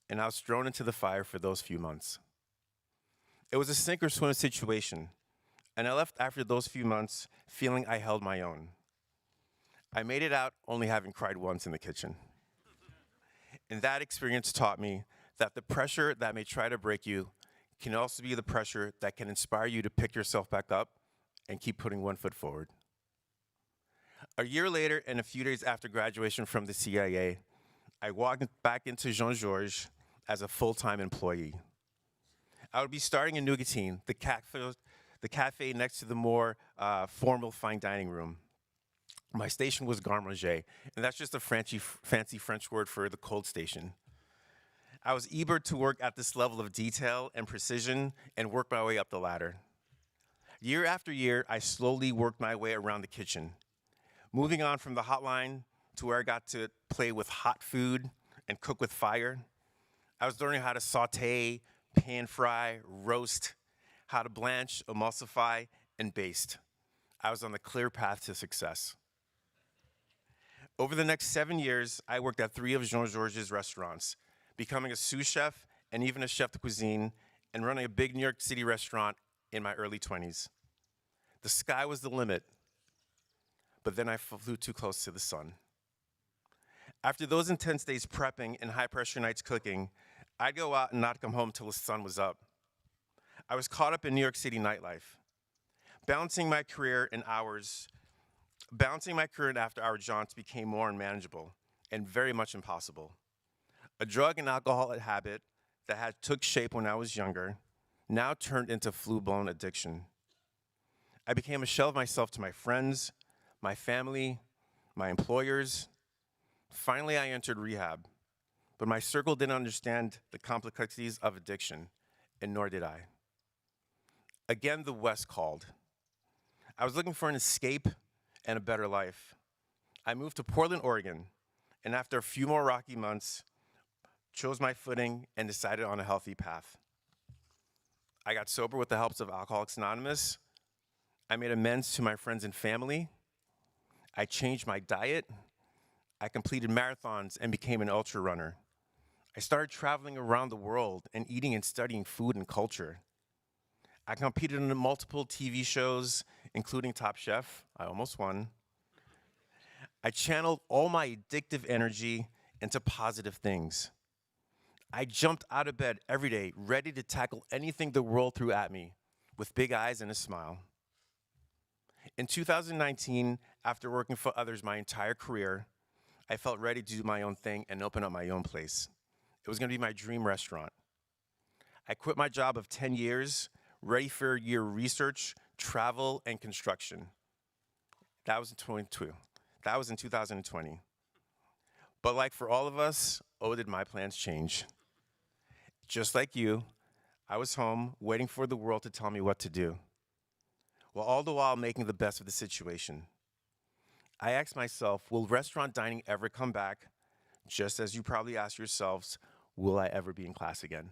And I was thrown into the fire for those few months. It was a sink or swim situation, and I left after those few months feeling I held my own. I made it out only having cried once in the kitchen. And that experience taught me that the pressure that may try to break you can also be the pressure that can inspire you to pick yourself back up and keep putting one foot forward. A year later, and a few days after graduation from the CIA, I walked back into Jean-Georges as a full-time employee. I would be starting in Nougatine, the cafe next to the more formal fine dining room. My station was garde manger, and that's just a fancy French word for the cold station. I was eager to work at this level of detail and precision and work my way up the ladder. Year after year, I slowly worked my way around the kitchen, moving on from the hotline to where I got to play with hot food and cook with fire. I was learning how to saute, pan fry, roast, how to blanch, emulsify, and baste. I was on the clear path to success. Over the next 7 years, I worked at 3 of Jean-Georges' restaurants, becoming a sous chef and even a chef de cuisine, and running a big New York City restaurant in my early 20s. The sky was the limit, but then I flew too close to the sun. After those intense days prepping and high-pressure nights cooking, I'd go out and not come home till the sun was up. I was caught up in New York City nightlife, balancing my career and after-hour jaunts became more unmanageable and very much impossible. A drug and alcohol habit that had took shape when I was younger now turned into full-blown addiction. I became a shell of myself to my friends, my family, my employers. Finally, I entered rehab, but my circle didn't understand the complexities of addiction, and nor did I. Again, the West called. I was looking for an escape and a better life. I moved to Portland, Oregon, and after a few more rocky months, chose my footing and decided on a healthy path. I got sober with the help of Alcoholics Anonymous. I made amends to my friends and family. I changed my diet. I completed marathons and became an ultra runner. I started traveling around the world and eating and studying food and culture. I competed in multiple TV shows, including Top Chef. I almost won. I channeled all my addictive energy into positive things. I jumped out of bed every day, ready to tackle anything the world threw at me, with big eyes and a smile. In 2019, after working for others my entire career, I felt ready to do my own thing and open up my own place. It was going to be my dream restaurant. I quit my job of 10 years, ready for a year of research, travel, and construction. That was in 2020. But like for all of us, oh, did my plans change. Just like you, I was home waiting for the world to tell me what to do, while all the while making the best of the situation. I asked myself, will restaurant dining ever come back? Just as you probably ask yourselves, will I ever be in class again?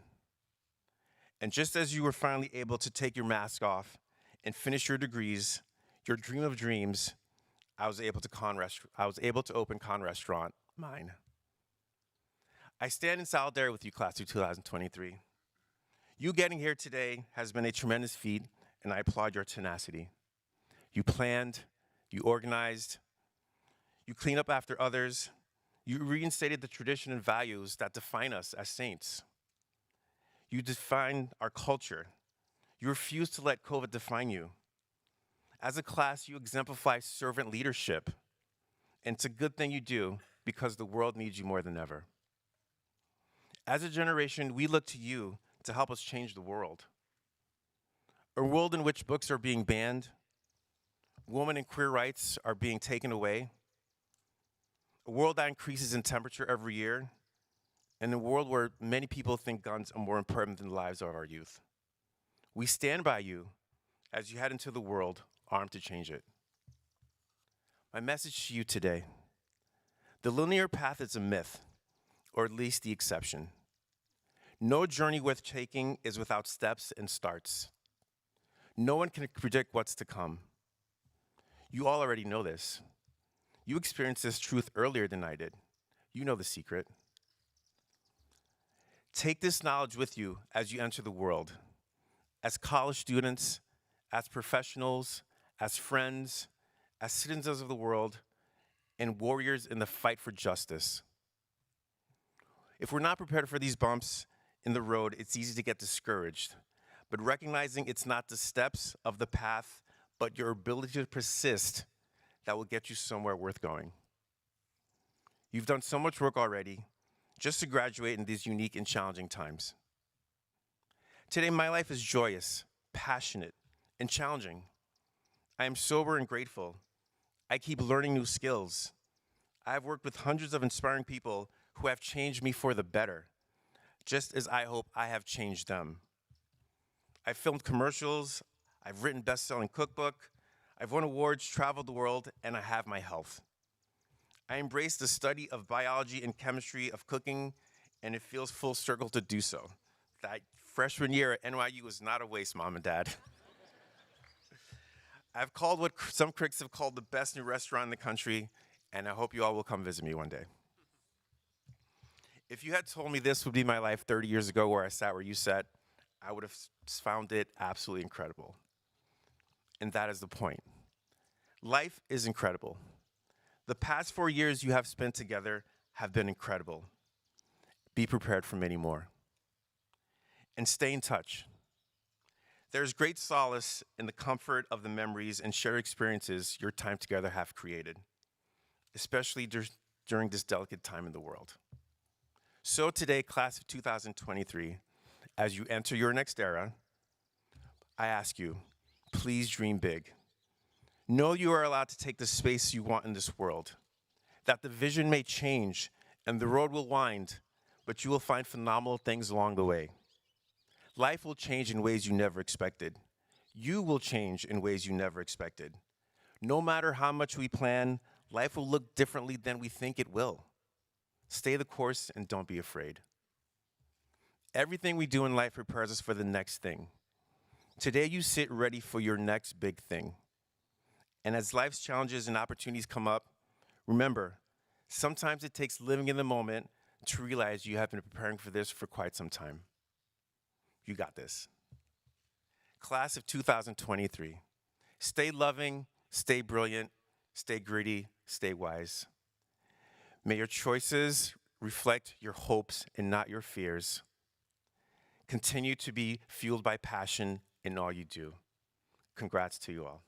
And just as you were finally able to take your mask off and finish your degrees, your dream of dreams, I was able to open Con Restaurant, mine. I stand in solidarity with you, class of 2023. You getting here today has been a tremendous feat, and I applaud your tenacity. You planned, you organized, you cleaned up after others, you reinstated the tradition and values that define us as saints. You defined our culture. You refused to let COVID define you. As a class, you exemplify servant leadership, and it's a good thing you do because the world needs you more than ever. As a generation, we look to you to help us change the world. A world in which books are being banned, women and queer rights are being taken away, a world that increases in temperature every year, and a world where many people think guns are more important than the lives of our youth. We stand by you as you head into the world, armed to change it. My message to you today: the linear path is a myth, or at least the exception. No journey worth taking is without steps and starts. No one can predict what's to come. You all already know this. You experienced this truth earlier than I did. You know the secret. Take this knowledge with you as you enter the world. As college students, as professionals, as friends, as citizens of the world, and warriors in the fight for justice. If we're not prepared for these bumps in the road, it's easy to get discouraged. But recognizing it's not the steps of the path, but your ability to persist that will get you somewhere worth going. You've done so much work already just to graduate in these unique and challenging times. Today, my life is joyous, passionate, and challenging. I am sober and grateful. I keep learning new skills. I have worked with hundreds of inspiring people who have changed me for the better, just as I hope I have changed them. I've filmed commercials, I've written best-selling cookbook, I've won awards, traveled the world, and I have my health. I embrace the study of biology and chemistry of cooking, and it feels full circle to do so. That freshman year at NYU was not a waste, Mom and Dad. I've called what some critics have called the best new restaurant in the country, and I hope you all will come visit me one day. If you had told me this would be my life 30 years ago where I sat where you sat, I would have found it absolutely incredible. And that is the point. Life is incredible. The past 4 years you have spent together have been incredible. Be prepared for many more. And stay in touch. There's great solace in the comfort of the memories and shared experiences your time together have created, especially during this delicate time in the world. So today, class of 2023, as you enter your next era, I ask you, please dream big. Know you are allowed to take the space you want in this world, that the vision may change and the road will wind, but you will find phenomenal things along the way. Life will change in ways you never expected. You will change in ways you never expected. No matter how much we plan, life will look differently than we think it will. Stay the course and don't be afraid. Everything we do in life prepares us for the next thing. Today you sit ready for your next big thing. And as life's challenges and opportunities come up, remember, sometimes it takes living in the moment to realize you have been preparing for this for quite some time. You got this. Class of 2023, stay loving, stay brilliant, stay gritty, stay wise. May your choices reflect your hopes and not your fears. Continue to be fueled by passion in all you do. Congrats to you all.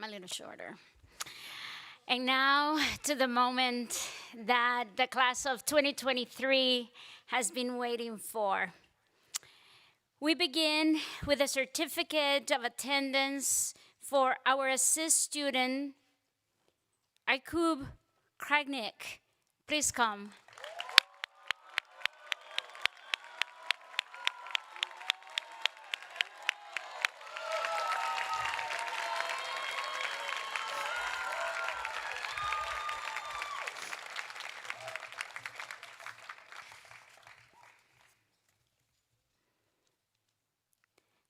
I'm a little shorter. And now to the moment that the class of 2023 has been waiting for. We begin with a certificate of attendance for our assist student, Aikub Kragnik. Please come.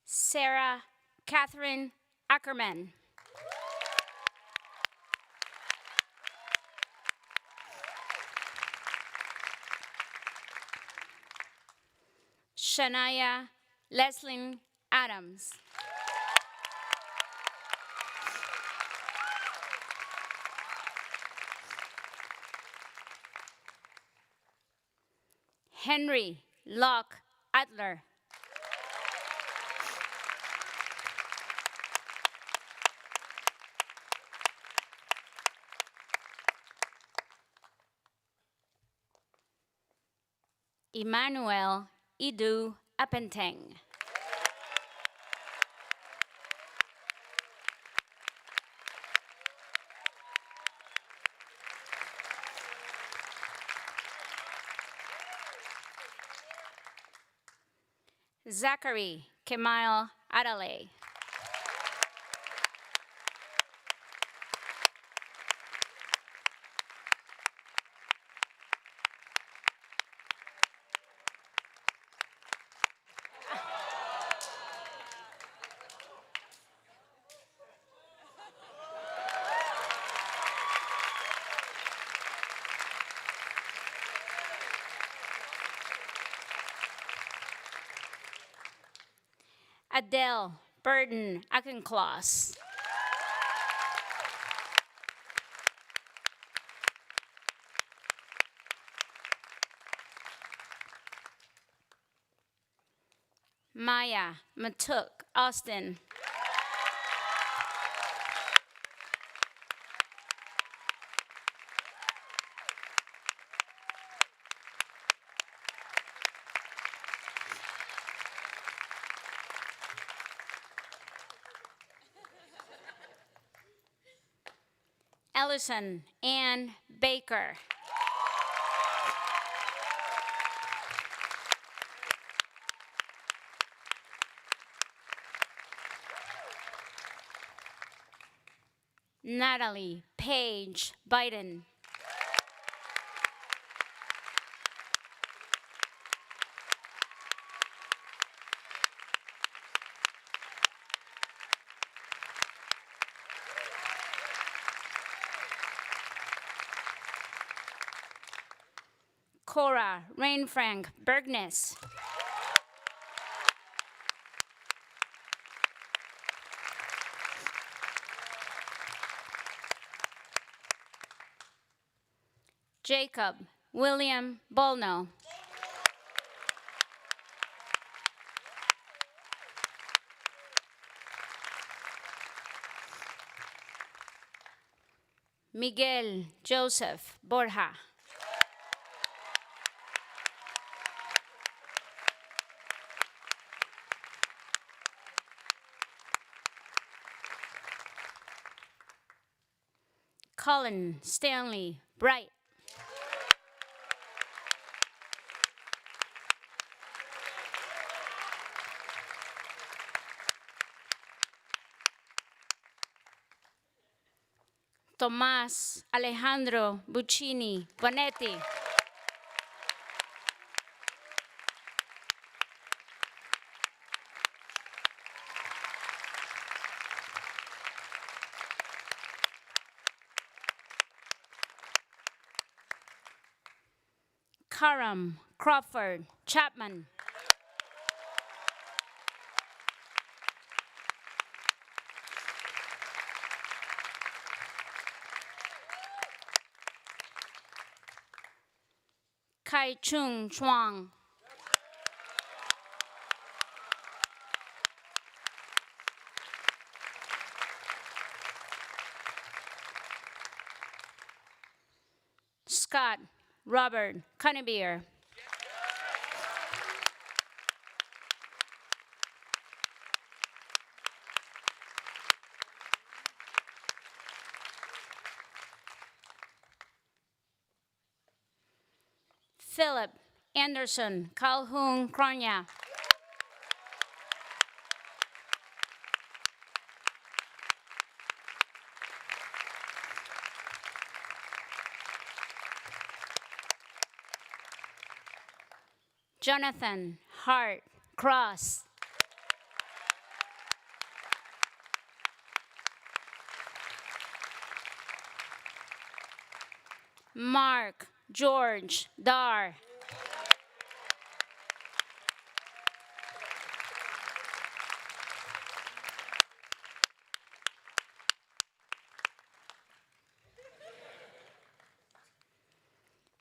Sarah Catherine Ackerman. Shania Leslin Adams. Henry Locke Adler. Emmanuel Idu Apenteng. Zachary Kemal Adale. Adele Burden Akencloss. Maya Matuk Austin. Ellison Ann Baker. Natalie Paige Biden. Cora Rainfrank Bergnes. Jacob William Bolno. Miguel Joseph Borja. Colin Stanley Bright. Tomás Alejandro Buccini Bonetti. Karam Crawford Chapman. Kai Chung Chuang. Scott Robert Cunnebeer. Philip Anderson Calhoun Cronya. Jonathan Hart Cross. Mark George Dar.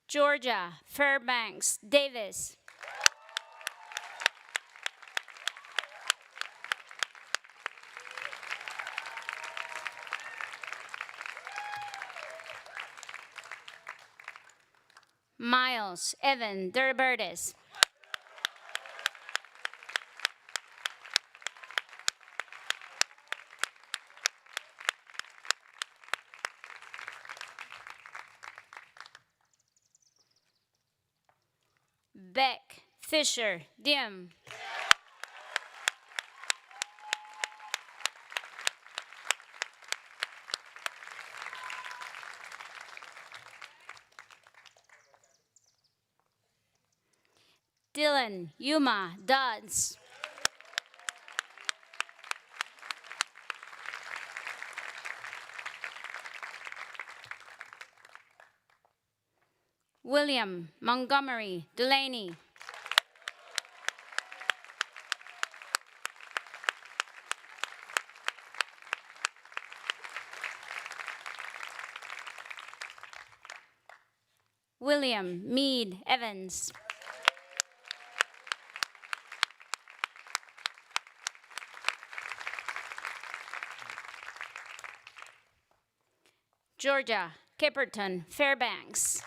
Georgia Fairbanks Davis. Miles Evan Derbertis. Beck Fisher Dim. Dylan Yuma Dodds. William Montgomery Delaney. William Meade Evans. Georgia Kipperton Fairbanks.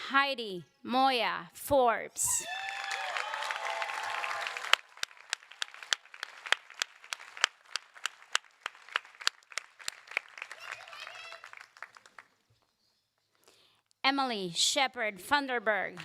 Heidi Moya Forbes. Emily Shepard Funderburg.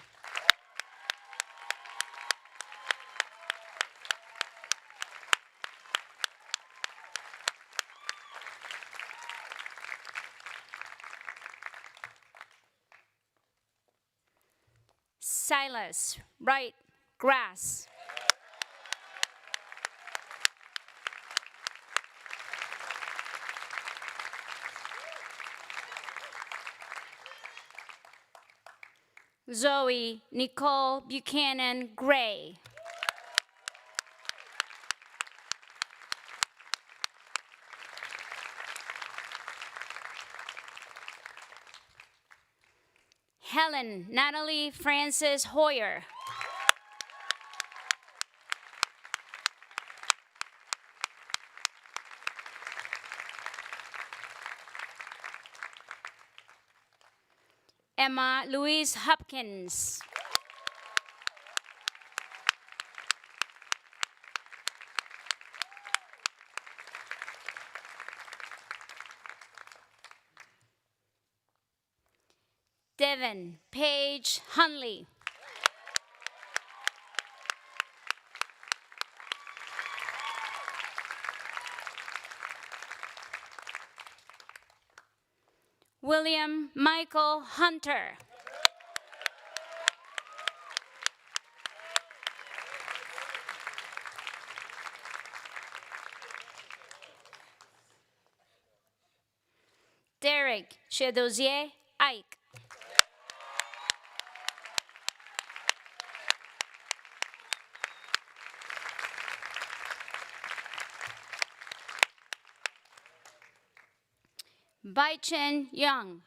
Silas Wright Grass. Zoe Nicole Buchanan Gray. Helen Natalie Frances Hoyer. Emma Louise Hopkins. Devin Paige Hunley. William Michael Hunter. Derek Chedozier Ike. Bai-Chen Young.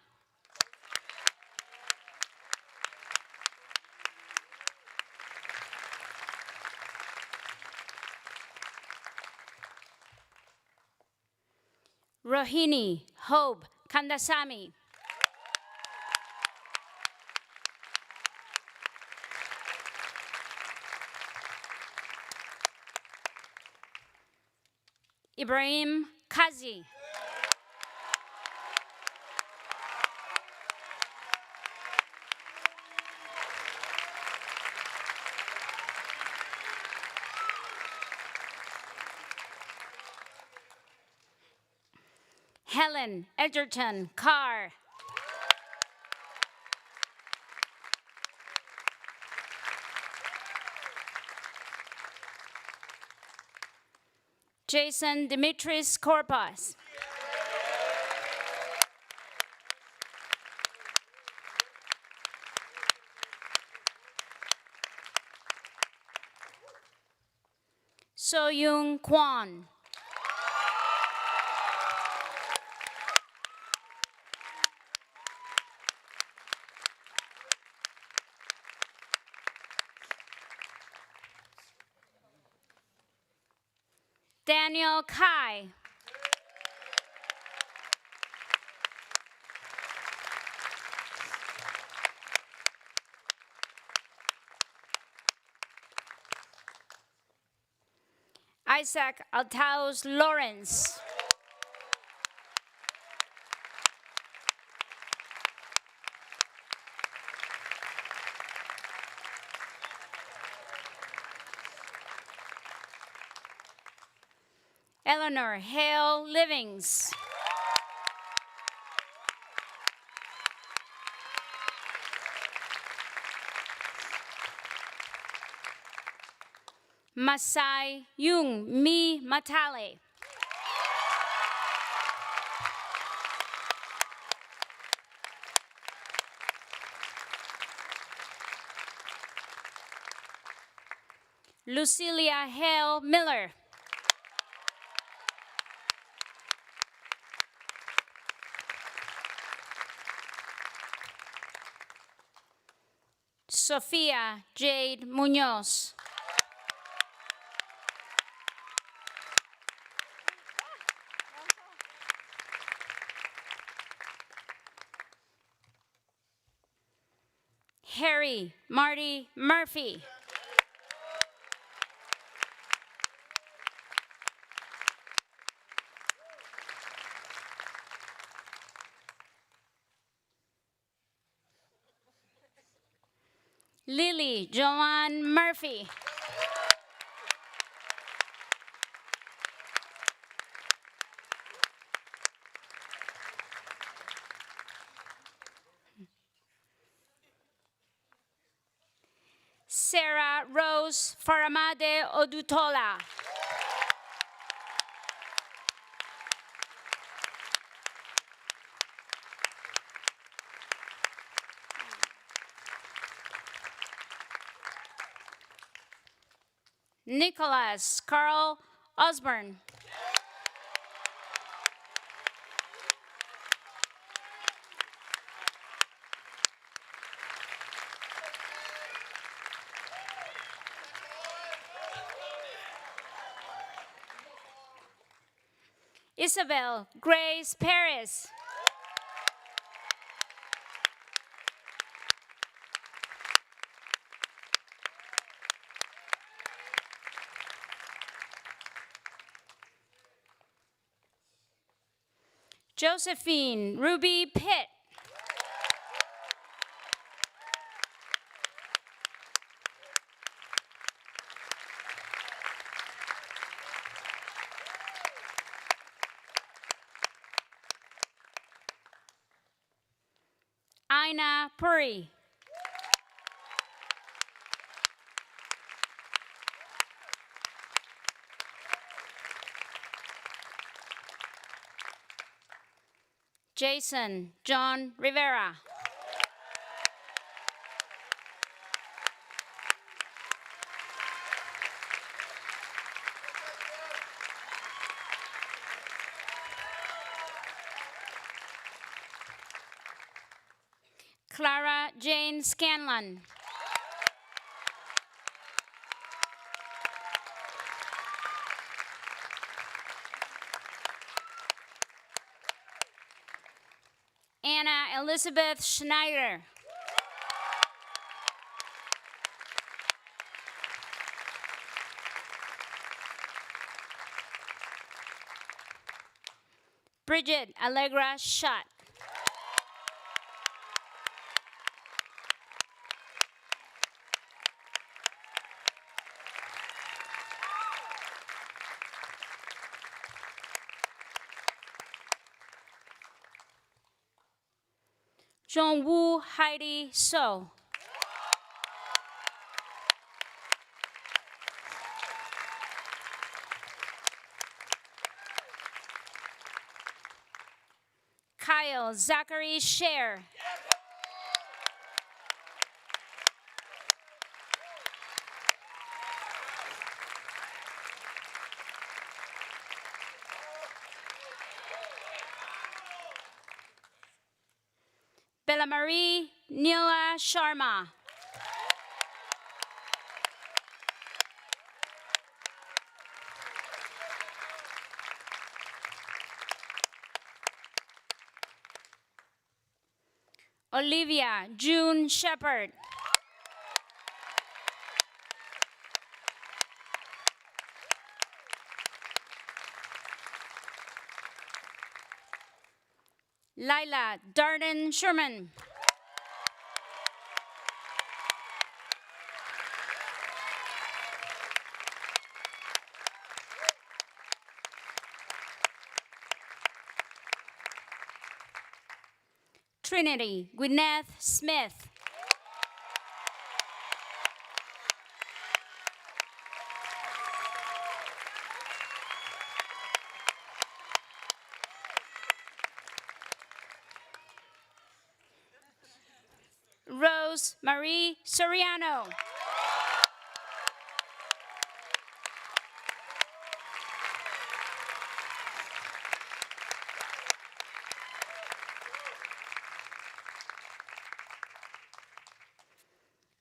Rohini Hope Kandasamy. Ibrahim Kazi. Helen Edgerton Carr. Jason Dimitris Korpas. So-Young Kwon. Daniel Kai. Isaac Altaus Lawrence. Eleanor Hale Livings. Masai Yung Mi Matale. Lucilia Hale Miller. Sofia Jade Munoz. Harry Marty Murphy. Lily Joanne Murphy. Sarah Rose Faramade Odutola. Nicholas Carl Osborne. Isabel Grace Paris. Josephine Ruby Pitt. Aina Puri. Jason John Rivera. Clara Jane Scanlon. Elizabeth Schneider. Bridget Allegra Schott. Jongwoo Heidi So. Kyle Zachary Scher. Bella Marie Neela Sharma. Olivia June Shepard. Lila Darden Sherman. Trinity Gwyneth Smith. Rose Marie Soriano.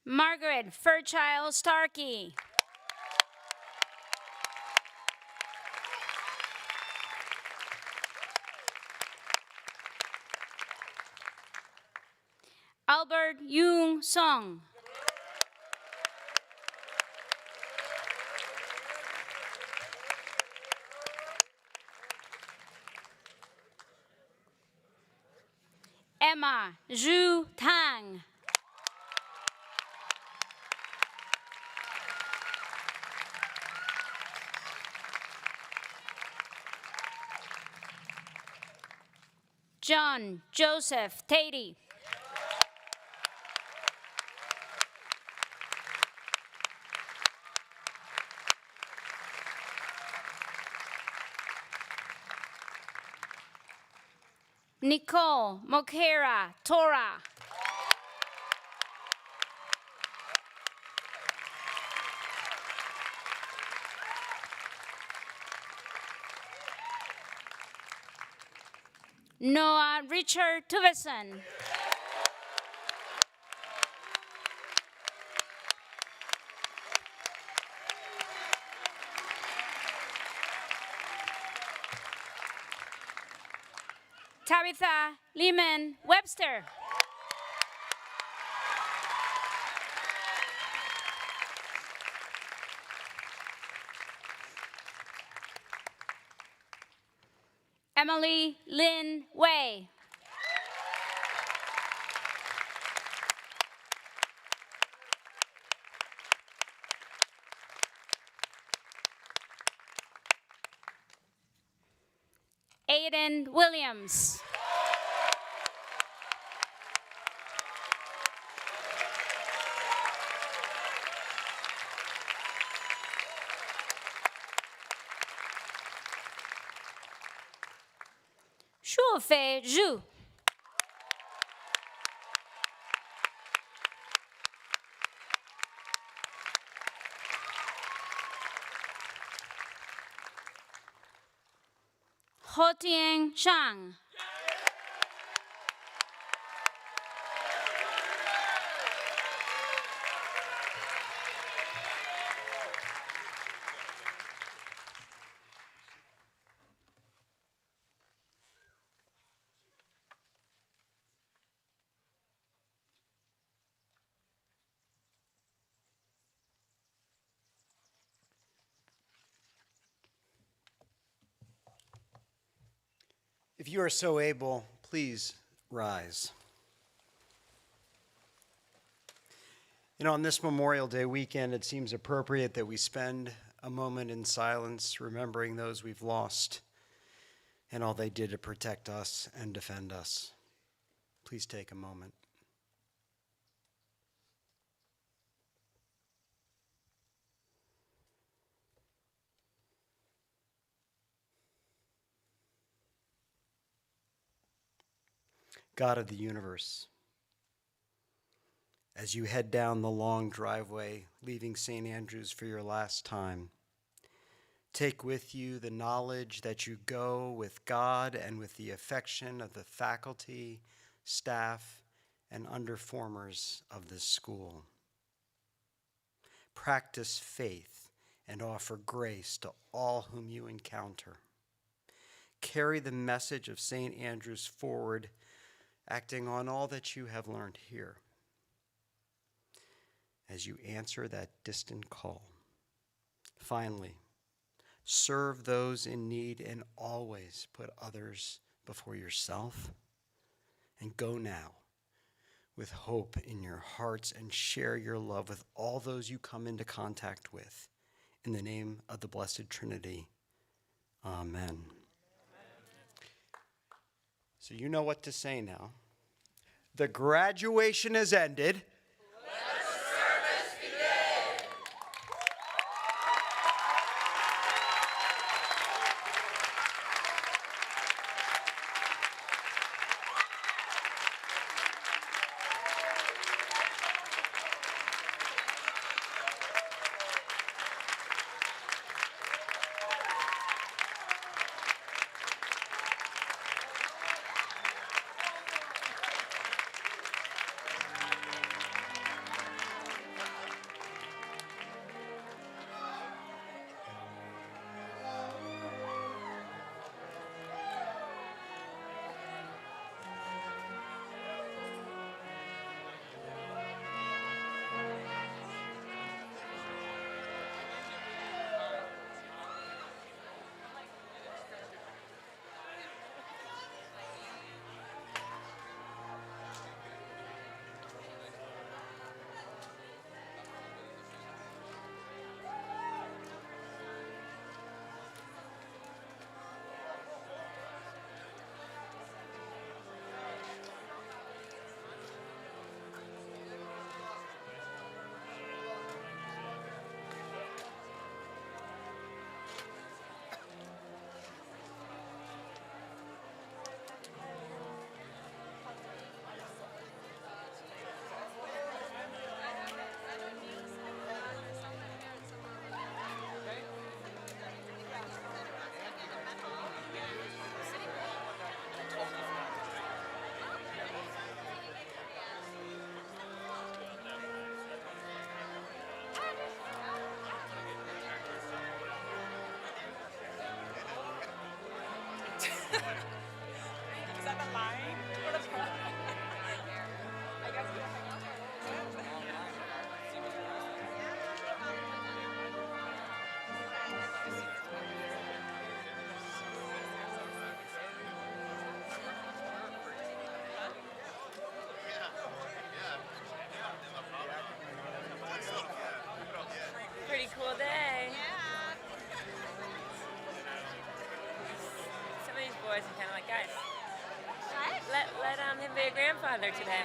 Margaret Fairchild Starkey. Albert Yoon Song. Emma Zhu Tang. John Joseph Tatey. Nicole Mokera Tora. Noah Richard Tuvison. Tabitha Lehman Webster. Emily Lynn Way. Aiden Williams. Shuofei Zhu. Hotian Zhang. If you are so able, please rise. On this Memorial Day weekend, it seems appropriate that we spend a moment in silence remembering those we've lost and all they did to protect us and defend us. Please take a moment. God of the universe, as you head down the long driveway, leaving St. Andrews for your last time, take with you the knowledge that you go with God and with the affection of the faculty, staff, and underformers of this school. Practice faith and offer grace to all whom you encounter. Carry the message of St. Andrews forward, acting on all that you have learned here. As you answer that distant call, finally, serve those in need and always put others before yourself. And go now with hope in your hearts and share your love with all those you come into contact with. In the name of the Blessed Trinity, amen. So you know what to say now. The graduation has ended. Is that the line? I guess we don't hang Pretty cool day. Some of these boys are kind of like, guys, let him be a grandfather today.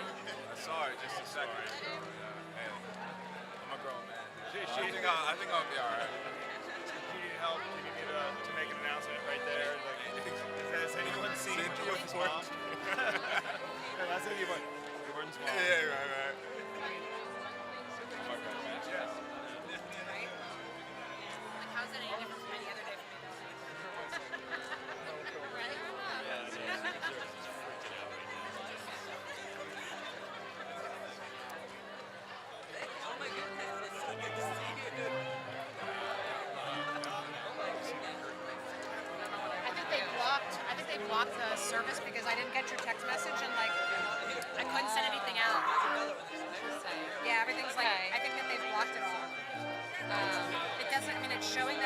Sorry, just a second. Hey, I'm a grown man. I think I'll be all right. Do you need help? Do you need me to make an announcement right there? Like, has anyone seen Jordan's mom? That's what you want. Jordan's mom. Yeah, right. Yes. How's that any different from any other day for me, though? Right? Oh my goodness, it's so good to see you. I think they blocked the service because I didn't get your text message and like I couldn't send anything out. Yeah, everything's like I think that they've blocked it all. It doesn't. I mean, it's showing that.